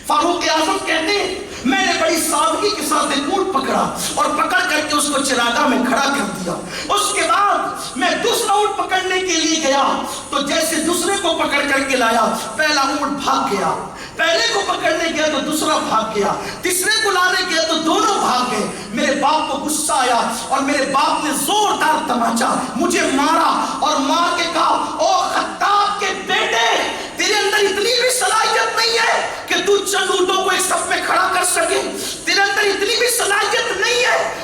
Speaker 3: فاروق اعظم کہتے ہیں میں نے بڑی سادگی کے ساتھ ایک اونٹ پکڑا اور پکڑ کر کے اس کو چراگاہ میں کھڑا کر دیا. اس کے بعد میں دوسرا اونٹ پکڑنے کے لیے گیا تو جیسے دوسرے کو پکڑ کر کے لایا, پہلا اونٹ بھاگ گیا, پہلے کو پکڑنے گیا تو دوسرا بھاگ گیا, تیسرے کو لانے گیا تو دونوں بھاگ گئے. میرے باپ کو غصہ آیا اور میرے باپ نے زوردار تماچا مجھے مارا اور مار کے کہا او خطاب کے بیٹے, تیرے اندر اتنی بھی صلاحیت نہیں ہے کہ تو چند اونٹوں کو ایک صف میں کھڑا کر سکے, تیرے اندر اتنی بھی صلاحیت نہیں ہے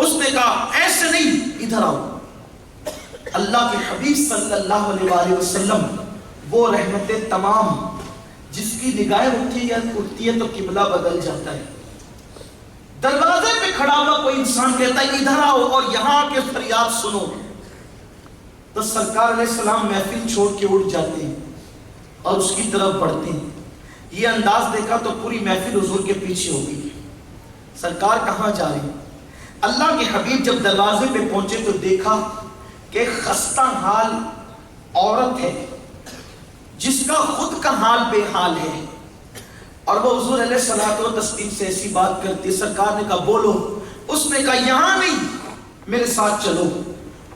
Speaker 3: اس نے کہا ایسے نہیں، ادھر آؤ۔ اللہ کے حبیب صلی اللہ علیہ وآلہ وسلم وہ رحمت تمام جس کی نگاہیں اٹھتی ہے تو قبلہ بدل جاتا ہے۔ دروازے پہ کھڑا ہوا کوئی انسان کہتا ہے ادھر آؤ اور یہاں آ کے فریاد سنو، تو سرکار علیہ السلام محفل چھوڑ کے اٹھ جاتے ہیں اور اس کی طرف بڑھتے ہیں۔ یہ انداز دیکھا تو پوری محفل حضور کے پیچھے ہو گئی، سرکار کہاں جا رہے ہیں؟ اللہ کے حبیب جب دروازے پہ پہنچے تو دیکھا کہ خستہ حال عورت ہے جس کا خود کا حال بے حال ہے، اور وہ حضور علیہ الصلوۃ والتسلیم سے ایسی بات کرتی۔ سرکار نے کہا بولو، اس نے کہا یہاں نہیں، میرے ساتھ چلو،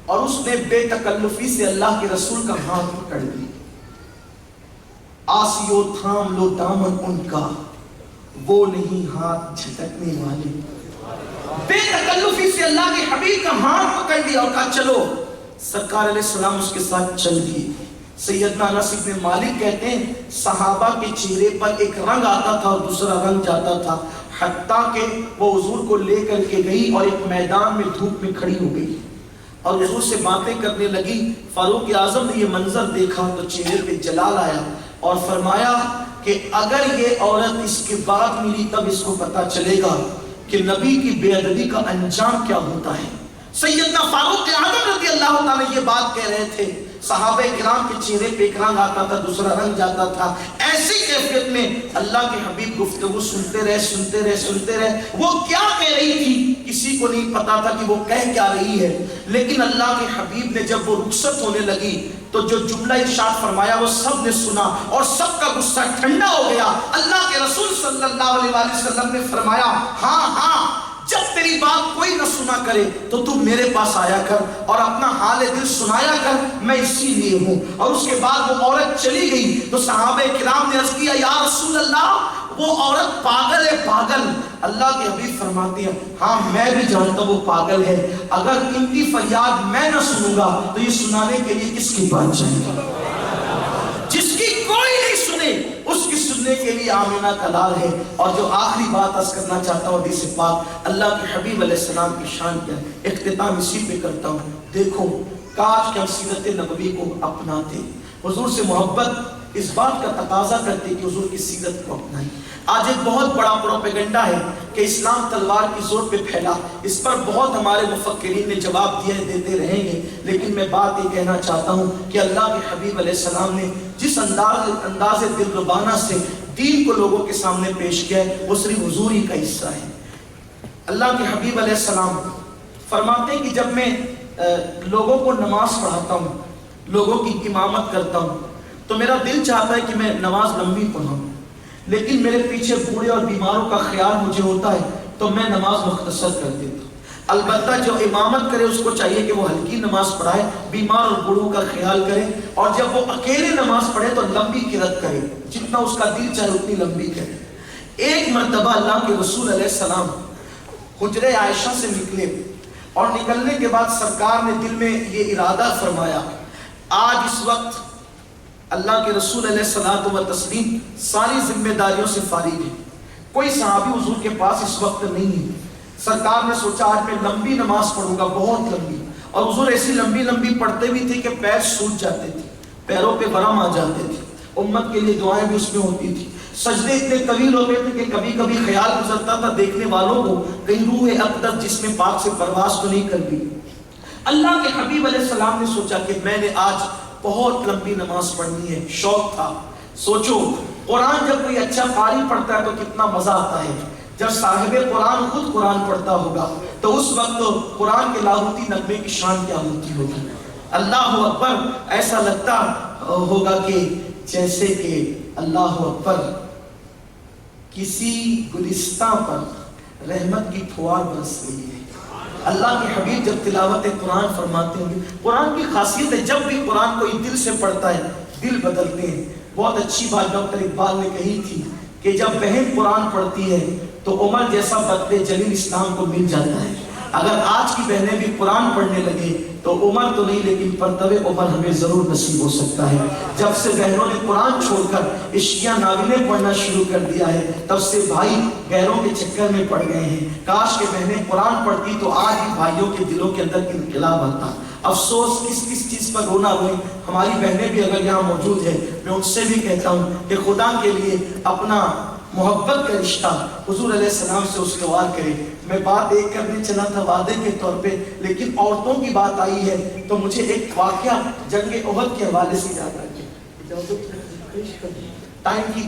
Speaker 3: اور اس نے بے تکلفی سے اللہ کے رسول کا ہاتھ پکڑ لی۔ آسیو تھام لو دامن ان کا، وہ نہیں ہاتھ جھٹکنے والے۔ بے تکلفی سے اللہ کے حبیب کا ہاتھ پکڑ لیا اور کہا چلو۔ سرکار علیہ السلام اس کے ساتھ چل دیے۔ سیدنا انس بن مالک کہتے ہیں صحابہ کے چہرے پر ایک رنگ آتا تھا اور دوسرا رنگ جاتا تھا، حتیٰ کہ وہ حضور کو لے کر کے گئی اور ایک میدان میں دھوپ میں کھڑی ہو گئی اور حضور سے باتیں کرنے لگی۔ فاروق اعظم نے یہ منظر دیکھا تو چہرے پہ جلال آیا اور فرمایا کہ اگر یہ عورت اس کے بعد ملی تب اس کو پتا چلے گا کہ نبی کی بے ادبی کا انجام کیا ہوتا ہے۔ سیدنا فاروق اعظم رضی اللہ تعالیٰ یہ بات کہہ رہے تھے، صحابہ کرام کے چہرے پہ ایک رنگ آتا تھا دوسرا رنگ جاتا تھا۔ ایسی کیفیت میں اللہ کے حبیب گفتگو سنتے رہے۔ وہ کیا کہہ رہی تھی کسی کو نہیں پتا تھا کہ وہ کہہ کیا رہی ہے، لیکن اللہ کے حبیب نے جب وہ رخصت ہونے لگی تو جو جملہ ارشاد فرمایا وہ سب نے سنا اور سب کا غصہ ٹھنڈا ہو گیا۔ اللہ کے رسول صلی اللہ علیہ وآلہ وسلم نے فرمایا ہاں جب تیری بات کوئی نہ سنا کرے تو تو میرے پاس آیا کر اور اپنا حال دل سنایا کر، میں اسی لیے ہوں۔ اور اس کے بعد وہ عورت چلی گئی تو صحابہ کرام نے عرض کیا یا رسول اللہ وہ عورت پاگل ہے پاگل۔ اللہ کے حبیب فرماتے ہیں ہاں میں بھی جانتا ہوں وہ پاگل ہے، اگر ان کی فریاد میں نہ سنوں گا تو یہ سنانے کے لیے کس کی بات چاہیے؟ جس کی کوئی نہیں سنے اس کی سننے کے لیے آمینہ کا لال ہے۔ اور جو آخری بات عرض کرنا چاہتا ہوں حدیث پاک اللہ کے حبیب علیہ السلام کی شان کیا، اختتام اسی پہ کرتا ہوں۔ دیکھو کاش کہ ہم سیرت نبوی کو اپناتے، حضور سے محبت اس بات کا تقاضا کرتے کہ حضور کی سیرت کو اپنائیں۔ آج ایک بہت بڑا پروپیگنڈا ہے کہ اسلام تلوار کی زور پہ پھیلا، اس پر بہت ہمارے مفکرین نے جواب دیتے رہیں گے، لیکن میں بات یہ کہنا چاہتا ہوں کہ اللہ کے حبیب علیہ السلام نے جس انداز دلربانہ سے دین کو لوگوں کے سامنے پیش کیا ہے وہ صرف حضور ہی کا حصہ ہے۔ اللہ کے حبیب علیہ السلام فرماتے ہیں کہ جب میں لوگوں کو نماز پڑھاتا ہوں، لوگوں کی امامت کرتا ہوں، تو میرا دل چاہتا ہے کہ میں نماز لمبی پڑھاؤں، لیکن میرے پیچھے بوڑھے اور بیماروں کا خیال مجھے ہوتا ہے تو میں نماز مختصر کر دیتا ہوں۔ البتہ جو امامت کرے اس کو چاہیے کہ وہ ہلکی نماز پڑھائے، بیمار اور بوڑھوں کا خیال کرے، اور جب وہ اکیلے نماز پڑھے تو لمبی قرات کرے، جتنا اس کا دل چاہے اتنی لمبی کرے۔ ایک مرتبہ اللہ کے رسول علیہ السلام حجرہ عائشہ سے نکلے اور نکلنے کے بعد سرکار نے دل میں یہ ارادہ فرمایا آج اس وقت اللہ کے رسول علیہ الصلوۃ والتسلیم ساری ذمہ داریوں سے فارغ ہے، کوئی صحابی حضور کے پاس اس وقت نہیں ہے۔ سرکار نے سوچا آج میں لمبی نماز پڑھوں گا، بہت لمبی، اور حضور ایسی لمبی پڑھتے بھی تھے کہ پیر سوج جاتے تھے، پیروں پہ ورم آ جاتے تھے، امت کے لیے دعائیں بھی اس میں ہوتی تھی، سجدے اتنے طویل ہوتے تھے کہ کبھی کبھی خیال گزرتا تھا دیکھنے والوں کو کہیں روح اقدس جسم پاک سے پرواز تو نہیں کر گئی۔ اللہ کے حبیب علیہ السلام نے سوچا کہ میں نے آج بہت لمبی نماز پڑھنی ہے، شوق تھا۔ سوچو قرآن جب کوئی اچھا قاری پڑھتا ہے تو کتنا مزہ آتا ہے، جب صاحب قرآن خود قرآن پڑھتا ہوگا تو اس وقت قرآن کے لاہوتی نغمے کی شان کیا ہوتی ہوگی۔ اللہ اکبر، ایسا لگتا ہوگا کہ جیسے کہ اللہ اکبر کسی گلستان پر رحمت کی پھوار برس رہی ہے۔ اللہ کے حبیب جب تلاوت قرآن فرماتے ہیں، قرآن کی خاصیت ہے جب بھی قرآن کوئی دل سے پڑھتا ہے دل بدلتے ہیں۔ بہت اچھی بات ڈاکٹر اقبال نے کہی تھی کہ جب بہن قرآن پڑھتی ہے تو عمر جیسا بدلے جلیل اسلام کو مل جاتا ہے۔ اگر آج کی بہنیں بھی قرآن پڑھنے لگے تو عمر تو نہیں لیکن پرتوے عمر ہمیں ضرور نصیب ہو سکتا ہے۔ جب سے بہنوں نے قرآن چھوڑ کر عشقیہ ناولیں پڑھنا شروع کر دیا ہے تب سے بھائی غیروں کے چکر میں پڑ گئے ہیں۔ کاش کہ بہنیں قرآن پڑھتی تو آج بھی بھائیوں کے دلوں کے اندر انقلاب آتا۔ افسوس کس چیز پر رونا روئیں، ہماری بہنیں بھی اگر یہاں موجود ہیں میں ان سے بھی کہتا ہوں کہ خدا کے لیے اپنا محبت کا رشتہ حضور علیہ السلام سے استوار کرے۔ میں بات ایک کرنے چلا تھا وعدے کے طور پہ، لیکن عورتوں کی بات آئی ہے تو مجھے ایک واقعہ جنگ احد کے حوالے سے یاد آ گیا۔ ٹائم کی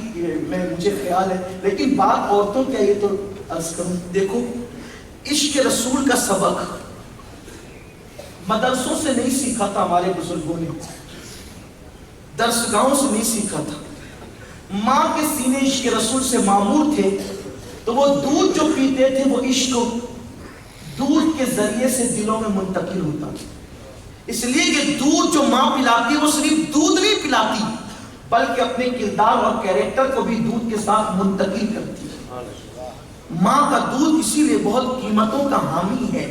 Speaker 3: مجھے خیال ہے لیکن بات عورتوں کی آئی تو عرض کروں۔ دیکھو عشق رسول کا سبق مدرسوں سے نہیں سیکھا تھا ہمارے بزرگوں نے، درسگاہوں سے نہیں سیکھا تھا۔ ماں کے سینے عشق رسول سے معمور تھے تو وہ دودھ جو پیتے تھے وہ عشق دودھ کے ذریعے سے دلوں میں منتقل ہوتا تھا، اس لیے کہ دودھ جو ماں پلاتی وہ صرف دودھ نہیں پلاتی بلکہ اپنے کردار اور کیریکٹر کو بھی دودھ کے ساتھ منتقل کرتی ہے۔ ماں کا دودھ اسی لیے بہت قیمتوں کا حامی ہے،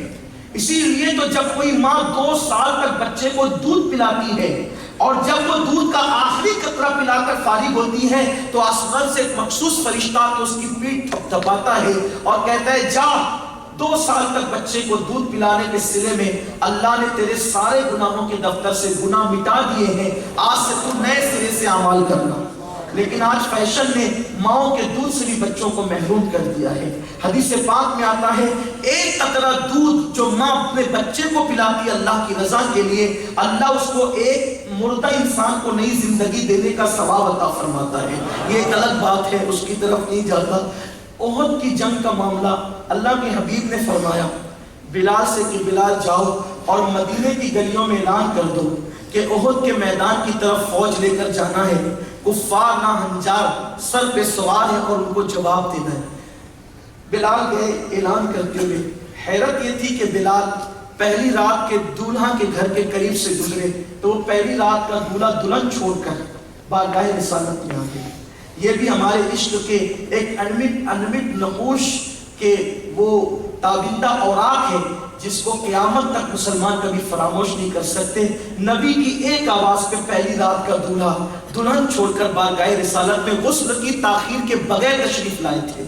Speaker 3: اسی لیے تو جب کوئی ماں 2 سال تک بچے کو دودھ پلاتی ہے اور جب وہ دودھ کا آخری قطرہ پلا کر فارغ ہوتی ہے تو آسمان سے ایک مخصوص فرشتہ تو اس کی پیٹھ تھپتھپاتا ہے اور کہتا ہے جا 2 سال تک بچے کو دودھ پلانے کے صلے میں اللہ نے تیرے سارے گناہوں کے دفتر سے گناہ مٹا دیے ہیں، آج سے تو نئے سرے سے اعمال کرنا۔ لیکن آج فیشن نے ماؤں کے دودھ سے بھی بچوں کو محروم کر دیا ہے۔ حدیث پاک میں آتا ہے ایک قطرہ دودھ جو ماں اپنے بچے کو پلاتی اللہ کی رضا کے لیے، اللہ اس کو ایک مردہ انسان کو نئی زندگی دینے کا ثواب عطا فرماتا ہے۔ یہ ایک الگ بات ہے، اس کی طرف نہیں جاتا۔ احد کی جنگ کا معاملہ اللہ کے حبیب نے فرمایا بلال سے کہ بلال جاؤ اور مدینے کی گلیوں میں اعلان کر دو کہ احد کے میدان کی طرف فوج لے کر جانا ہے، کفار نہ ہنجار سر پہ سوار ہے اور ان کو جواب دینا ہے۔ بلال گئے اعلان کرتے ہوئے، حیرت یہ تھی کہ بلال پہلی رات کے دولہا کے گھر کے قریب سے گزرے تو وہ پہلی رات کا دولہا دلہن چھوڑ کر بارگاہ رسالت میں آ گئے۔ یہ بھی ہمارے عشق کے ایک انمٹ نقوش کے وہ تابندہ اوراق ہے جس کو قیامت تک مسلمان کبھی فراموش نہیں کر سکتے۔ نبی کی ایک آواز پہ پہلی رات کا دولہا دلہن چھوڑ کر بارگاہ رسالت میں غسل کی تاخیر کے بغیر تشریف لائے تھے،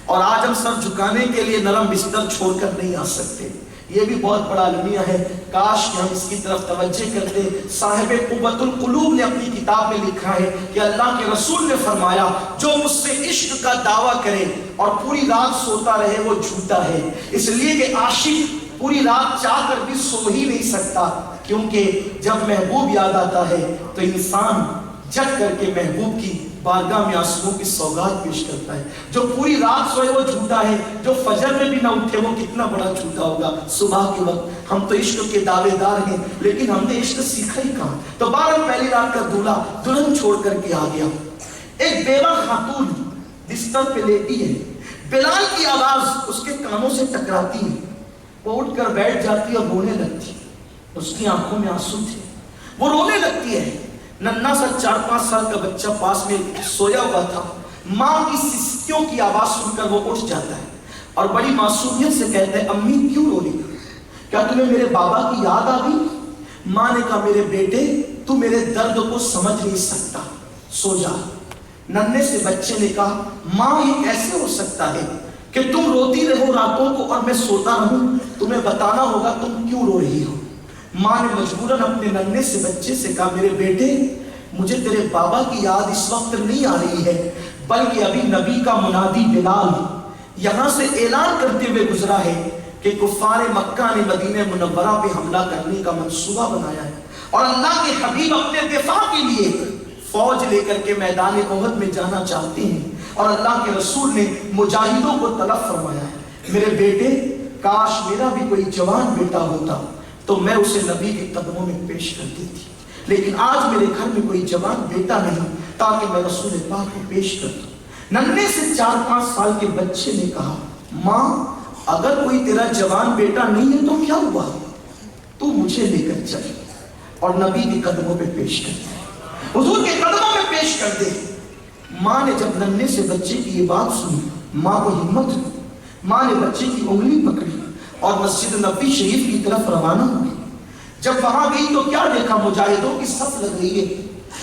Speaker 3: اور آج ہم سر جھکانے کے لیے نرم بستر چھوڑ کر نہیں آ سکتے۔ یہ بھی بہت بڑا المیہ ہے، کاش کہ ہم اس کی طرف توجہ کرتے۔ صاحب قوت القلوب نے اپنی کتاب میں لکھا ہے کہ اللہ کے رسول نے فرمایا جو مجھ سے عشق کا دعویٰ کرے اور پوری رات سوتا رہے وہ جھوٹا ہے، اس لیے کہ عاشق پوری رات چاہ کر بھی سو ہی نہیں سکتا، کیونکہ جب محبوب یاد آتا ہے تو انسان جگ کر کے محبوب کی بارگاہ میں آنسوؤں کی سوگات پیش کرتا ہے۔ جو پوری رات سوئے وہ جھوٹا ہے، جو فجر میں بھی نہ اٹھے وہ کتنا بڑا جھوٹا ہوگا۔ صبح کے وقت ہم تو عشق کے دعوے دار ہیں لیکن ہم نے عشق سیکھا ہی کہاں۔ تو بہرحال پہلی رات کا دولہا دلہن چھوڑ کر کے آ گیا۔ ایک بیوہ خاتون بستر پہ لیٹی ہے، بلال کی آواز اس کے کانوں سے ٹکراتی ہے، وہ اٹھ کر بیٹھ جاتی اور رونے لگتی، اس کی آنکھوں میں آنسو تھے، وہ رونے لگتی ہے۔ ننھا سا 4-5 سال کا بچہ پاس میں سویا ہوا تھا، ماں کی سسکیوں کی آواز سن کر وہ اٹھ جاتا ہے اور بڑی معصومیت سے کہتا ہے امی کیوں رو رہی ہو؟ کیا تمہیں میرے بابا کی یاد آ گئی؟ ماں نے کہا میرے بیٹے تو میرے درد کو سمجھ نہیں سکتا، سو جا۔ ننھے سے بچے نے کہا ماں یہ کیسے ہو سکتا ہے کہ تم روتی رہو راتوں کو اور میں سوتا رہوں؟ تمہیں بتانا ہوگا تم کیوں رو رہی ہو۔ ماں نے مجبوراً اپنے ننھے سے بچے سے کہا میرے بیٹے مجھے تیرے بابا کی یاد اس وقت نہیں آ رہی ہے، بلکہ ابھی نبی کا منادی بلال یہاں سے اعلان کرتے ہوئے گزرا ہے کہ کفار مکہ نے مدینہ منورہ پہ حملہ کرنے کا منصوبہ بنایا ہے اور اللہ کے حبیب اپنے دفاع کے لیے فوج لے کر کے میدان احد میں جانا چاہتے ہیں، اور اللہ کے رسول نے مجاہدوں کو طلب فرمایا ہے میرے بیٹے کاش میرا بھی کوئی جوان بیٹا ہوتا تو میں اسے نبی کے قدموں میں پیش کر دیتی، لیکن آج میرے گھر میں کوئی جوان بیٹا نہیں تاکہ میں رسول پاک کو پیش کر دوں۔ ننھے سے 4-5 سال کے بچے نے کہا ماں اگر کوئی تیرا جوان بیٹا نہیں ہے تو کیا ہوا، تو مجھے لے کر چل اور نبی کے قدموں پہ پیش کر دے، حضور کے قدموں میں پیش کر دے۔ ماں نے جب ننھے سے بچے کی یہ بات سنی، ماں کو ہمت ہوئی، ماں نے بچے کی انگلی پکڑی اور مسجد نبوی شریف کی طرف روانہ ہوئی۔ جب وہاں گئی تو کیا دیکھا؟ مجاہدوں کی صف لگ رہی ہے۔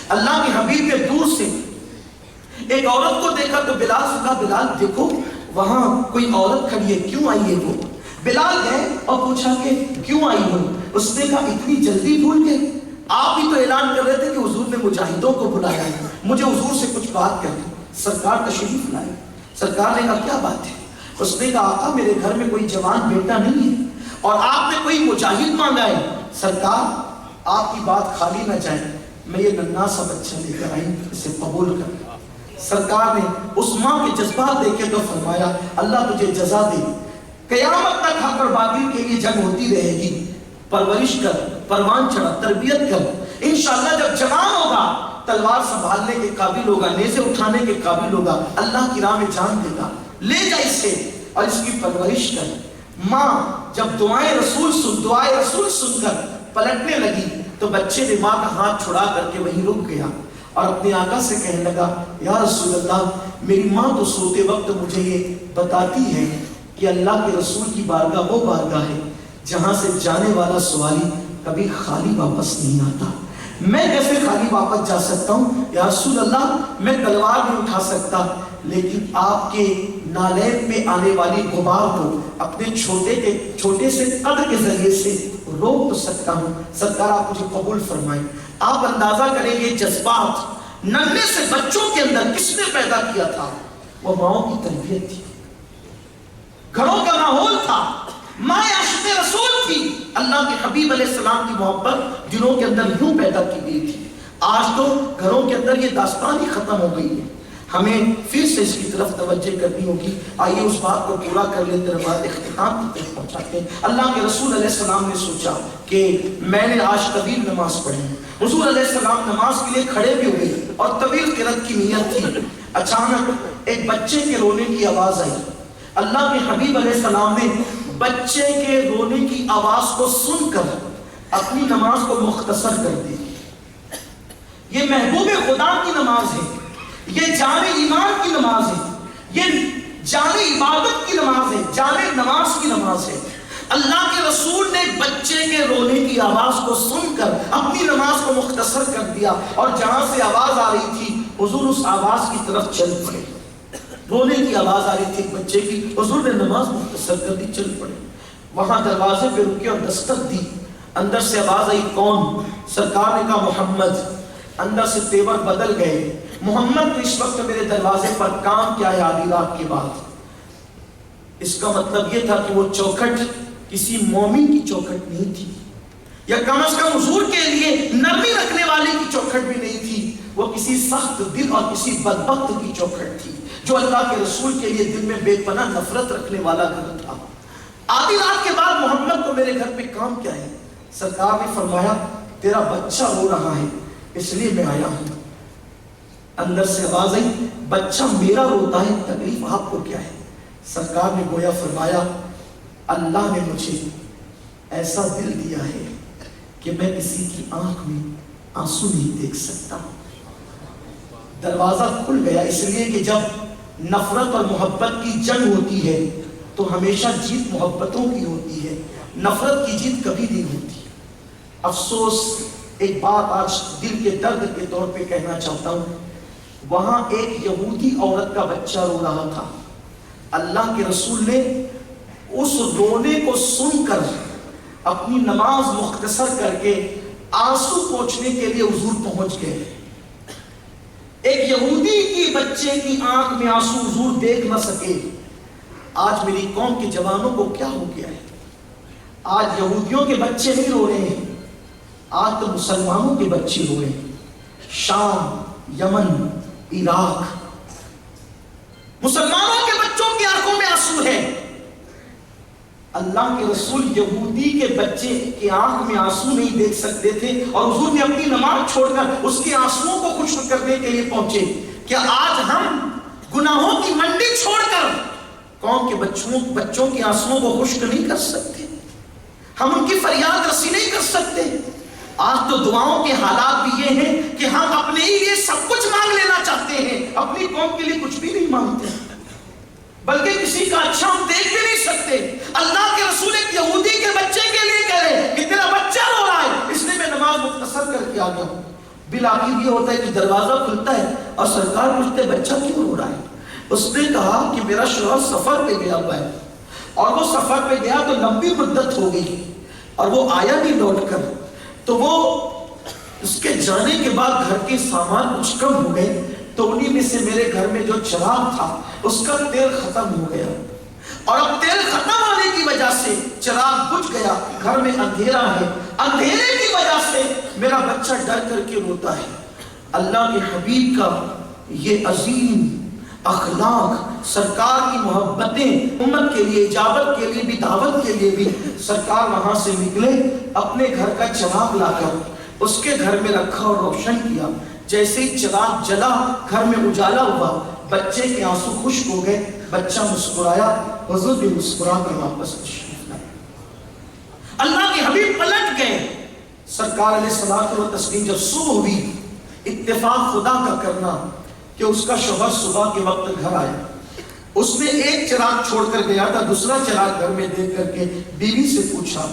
Speaker 3: اللہ کے حبیب نے دور سے ایک عورت کو دیکھا تو بلال سے کہا بلال دیکھو وہاں کوئی عورت کھڑی ہے، کیوں آئی ہے وہ؟ بلال گئے اور پوچھا کہ کیوں آئی ہو؟ اس نے کہا اتنی جلدی بھول گئے، آپ ہی تو اعلان کر رہے تھے کہ حضور نے مجاہدوں کو بلایا ہے، مجھے حضور سے کچھ بات کرنی۔ سرکار تشریف لائے۔ سرکار نے کہا کیا بات ہے؟ اس نے کہا آقا میرے گھر میں کوئی جوان بیٹا نہیں ہے اور آپ نے کوئی مجاہد مانگا ہے، سرکار آپ کی بات خالی نہ جائے، میں یہ ننھا سا بچہ لے کر آئی، اسے قبول کر۔ سرکار نے اس ماں کے جذبات دیکھے تو فرمایا اللہ تجھے جزا دے، قیامت تک حق اور باطل کے لیے جنگ ہوتی رہے گی، پرورش کر، پروان چڑھا، تربیت کر، انشاءاللہ جب جوان ہوگا تلوار سنبھالنے کے قابل ہوگا، نیزے اٹھانے کے قابل ہوگا، اللہ کی راہ میں جان دے گا، لے جا اسے اور اس کی پرورش کر۔ ماں جب دعائیں رسول سن کر پلٹنے لگی تو بچے نے ماں کا ہاتھ چھڑا کر کے وہیں رک گیا اور اپنے آقا سے کہنے لگا یا رسول اللہ میری ماں تو سوتے وقت مجھے یہ بتاتی ہے کہ اللہ کے رسول کی بارگاہ وہ بارگاہ ہے جہاں سے جانے والا سوالی کبھی خالی واپس نہیں آتا، میں کیسے خالی واپس جا سکتا ہوں؟ یا رسول اللہ میں تلوار نہیں اٹھا سکتا لیکن آپ کے نالین پہ آنے والی غبار کو اپنے چھوٹے سے قدر کے ذریعے سے روک تو سکتا ہوں، سرکار آپ مجھے قبول فرمائیں۔ آپ اندازہ کریں گے جذبات ننھے سے بچوں کے اندر کس نے پیدا کیا تھا؟ وہ ماؤں کی تربیت تھی، گھروں کا ماحول تھا، ماں عاشق رسول تھی، اللہ کے حبیب علیہ السلام کی محبت دلوں کے اندر یوں پیدا کی گئی تھی۔ آج تو گھروں کے اندر یہ داستان ہی ختم ہو گئی ہے، ہمیں پھر سے اس کی طرف توجہ کرنی ہوگی۔ آئیے اس بات کو پورا کر لیتے ہیں، بات اختتام کی طرف پہنچاتے ہیں۔ اللہ کے رسول علیہ السلام نے سوچا کہ میں نے آج طویل نماز پڑھی، حضور علیہ السلام نماز کے لیے کھڑے بھی ہوئے اور طویل قرات کی نیت تھی۔ اچانک ایک بچے کے رونے کی آواز آئی۔ اللہ کے حبیب علیہ السلام نے بچے کے رونے کی آواز کو سن کر اپنی نماز کو مختصر کر دی۔ یہ محبوب خدا کی نماز ہے، یہ جان ایمان کی نماز ہے، یہ جان عبادت کی نماز ہے، جان نماز کی نماز ہے۔ اللہ کے رسول نے بچے کے رونے کی آواز کو سن کر اپنی نماز کو مختصر کر دیا اور جہاں سے آواز آ رہی تھی حضور اس آواز کی طرف چل پڑے۔ رونے کی آواز آ رہی تھی بچے کی، حضور نے نماز مختصر کر دی، چل پڑے۔ وہاں دروازے پہ رکے اور دستک دی، اندر سے آواز آئی کون؟ سرکار نے کہا محمد۔ اندر سے تیور بدل گئے، محمد اس وقت میرے دروازے پر کام کیا ہے آدھی رات کے بعد؟ اس کا مطلب یہ تھا کہ وہ چوکھٹ کسی مومن کی چوکھٹ نہیں تھی، یا کم از کم حضور کے لیے نرمی رکھنے والے کی چوکھٹ بھی نہیں تھی، وہ کسی سخت دل اور کسی بدبخت کی چوکھٹ تھی جو اللہ کے رسول کے لیے دل میں بے پناہ نفرت رکھنے والا گھر تھا۔ آدھی رات کے بعد محمد کو میرے گھر پہ کام کیا ہے؟ سرکار نے فرمایا تیرا بچہ رو رہا ہے اس لیے میں آیا ہوں۔ اندر سے آواز آئی بچہ میرا روتا ہے، تکلیف آپ کو کیا ہے؟ سرکار نے گویا فرمایا اللہ نے مجھے ایسا دل دیا ہے کہ میں کسی کی آنکھ میں آنسو نہیں دیکھ سکتا۔ دروازہ کھل گیا، اس لیے کہ جب نفرت اور محبت کی جنگ ہوتی ہے تو ہمیشہ جیت محبتوں کی ہوتی ہے، نفرت کی جیت کبھی نہیں ہوتی۔ افسوس ایک بات آج دل کے درد کے طور پہ کہنا چاہتا ہوں، وہاں ایک یہودی عورت کا بچہ رو رہا تھا، اللہ کے رسول نے اس رونے کو سن کر اپنی نماز مختصر کر کے آنسو پوچھنے کے لیے حضور پہنچ گئے۔ ایک یہودی کی بچے کی آنکھ میں آنسو حضور دیکھ نہ سکے۔ آج میری قوم کے جوانوں کو کیا ہو گیا ہے؟ آج یہودیوں کے بچے نہیں رو رہے ہیں، آج تو مسلمانوں کے بچے رو رہے ہیں۔ شام، یمن، عراق، مسلمانوں کے بچوں کی آنکھوں میں آنسو ہے۔ اللہ کے رسول یہودی کے بچے کی آنکھ میں آنسو نہیں دیکھ سکتے تھے اور حضور نے اپنی نماز چھوڑ کر اس کے آنسوؤں کو خشک کرنے کے لیے پہنچے۔ کیا آج ہم گناہوں کی منڈی چھوڑ کر قوم کے بچوں کے آنسوؤں کو خشک نہیں کر سکتے؟ ہم ان کی فریاد رسی نہیں کر سکتے؟ آج تو دعاؤں کے حالات بھی یہ ہیں کہ ہم اپنے ہی لیے سب کچھ مانگ لینا چاہتے ہیں، اپنی قوم کے لیے کچھ بھی نہیں مانگتے۔ بلکہ کسی کا اچھا ہم دیکھ بھی نہیں سکتے. اللہ کے رسول ایک یہودی کے بچے کے لیے کہہ رہے کہ تیرا بچہ رو رہا ہے اس لیے میں نماز مختصر کر کے آ گیا. بالآخر یہ ہوتا ہے کہ دروازہ کھلتا ہے اور سرکار پوچھتے بچہ کیوں رو رہا ہے؟ اس نے کہا کہ میرا شوہر سفر پہ گیا ہوا ہے اور وہ سفر پہ گیا تو لمبی مدت ہو گئی اور وہ آیا نہیں لوٹ کر, تو وہ اس کے جانے کے بعد گھر کے سامان کچھ کم ہو گئے, تو انہی میں سے میرے گھر میں جو چراغ تھا اس کا تیل ختم ہو گیا اور اب تیل ختم ہونے کی وجہ سے چراغ بجھ گیا, گھر میں اندھیرا ہے, اندھیرے کی وجہ سے میرا بچہ ڈر کر کے روتا ہے. اللہ کے حبیب کا یہ عظیم اخلاق, سرکار کی محبتیں, امت کے لیے, اجابت کے لیے بھی, دعوت کے لیے بھی, سرکار وہاں سے نکلے, اپنے گھر کا چراغ لا کر اس کے گھر میں رکھا اور روشن کیا. جیسے ہی چراغ جلا گھر میں اجالا ہوا, بچے کے آنسو خشک ہو گئے, بچہ مسکرایا, حضور بھی مسکرا کر واپس تشریف لائے. اللہ کے حبیب پلٹ گئے. سرکار علیہ الصلوۃ والتسلیم جب صبح ہوئی, اتفاق خدا کا کرنا کہ اس کا شوہر صبح کے وقت گھر آیا, اس نے ایک چراغ چھوڑ کر گیا تھا, دوسرا چراغ گھر میں دیکھ کر کے بیوی سے پوچھا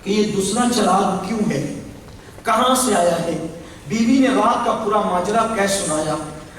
Speaker 3: کہ یہ دوسرا چراغ کیوں ہے, کہاں سے آیا ہے؟ بیوی نے رات کا پورا ماجرا کہہ سنایا.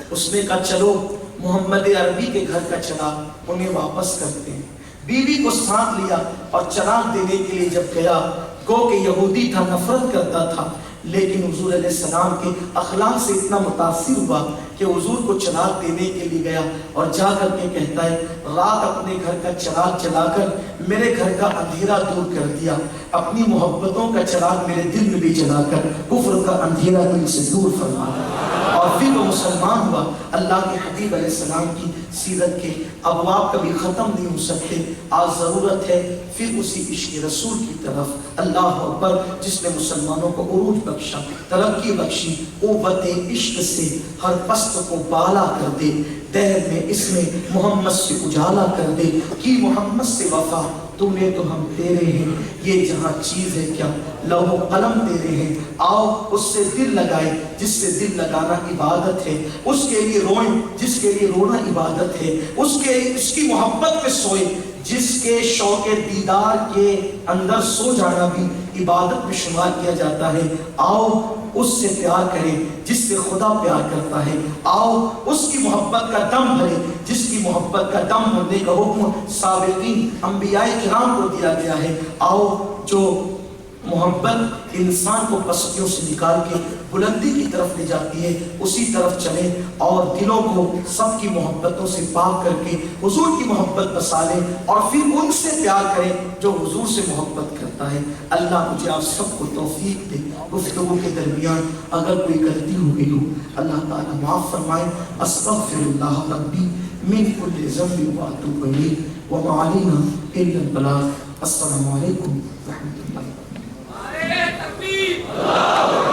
Speaker 3: اس نے کہا چلو محمد عربی کے گھر کا چراغ انہیں واپس کرتے ہیں. بیوی کو ساتھ لیا اور چراغ دینے کے لیے جب گیا, گو کہ یہودی تھا, نفرت کرتا تھا, لیکن حضور علیہ السلام کے اخلاق سے اتنا متاثر ہوا کہ حضور کو چراغ دینے کے لیے گیا اور جا کر کے کہتا ہے رات اپنے گھر کا چراغ جلا کر میرے گھر کا اندھیرا دور کر دیا, اپنی محبتوں کا چراغ میرے دل میں بھی جلا کر کفر کا اندھیرا دل سے دور فرمایا. اور پھر وہ مسلمان ہوا. اللہ کے حبیب علیہ السلام کی سیرت کے ابواب کبھی ختم نہیں ہو سکتے. آج ضرورت ہے پھر اسی عشق رسول کی طرف. اللہ اکبر, جس نے مسلمانوں کو عروج بخشا, ترقی بخشی, قوت عشق سے ہر پست کو بالا کر دے, دہر میں اس میں محمد سے اجالا کر دے, کی محمد سے وفا تو نے تو ہم تیرے ہیں, یہ جہاں چیز ہے کیا لوح و قلم تیرے ہیں, آؤ اس سے دل لگائے جس سے دل لگانا عبادت ہے, اس کے لیے روئیں جس کے لیے رونا عبادت ہے, اس کی محبت پہ سوئے جس کے شوق دیدار کے اندر سو جانا بھی عبادت میں شمار کیا جاتا ہے. آؤ اس سے پیار کریں جس سے خدا پیار کرتا ہے, آؤ اس کی محبت کا دم بھرے جس کی محبت کا دم بھرنے کا حکم سابقین انبیاء کرام کو دیا گیا ہے. آؤ جو محبت انسان کو پستیوں سے نکال کے بلندی کی طرف لے جاتی ہے اسی طرف چلیں اور دلوں کو سب کی محبتوں سے پاک کر کے حضور کی محبت بسا لیں اور پھر ان سے پیار کریں جو حضور سے محبت کرتا ہے. اللہ مجھے آپ سب کو توفیق دے. گفتگو کے درمیان اگر کوئی غلطی ہو گئی ہو اللہ تعالیٰ معاف فرمائے. استغفر اللہ ربی من کل ذنب واتوب الیہ وما علینا الا البلاغ. السلام علیکم ورحمۃ اللہ.
Speaker 2: تکبیر.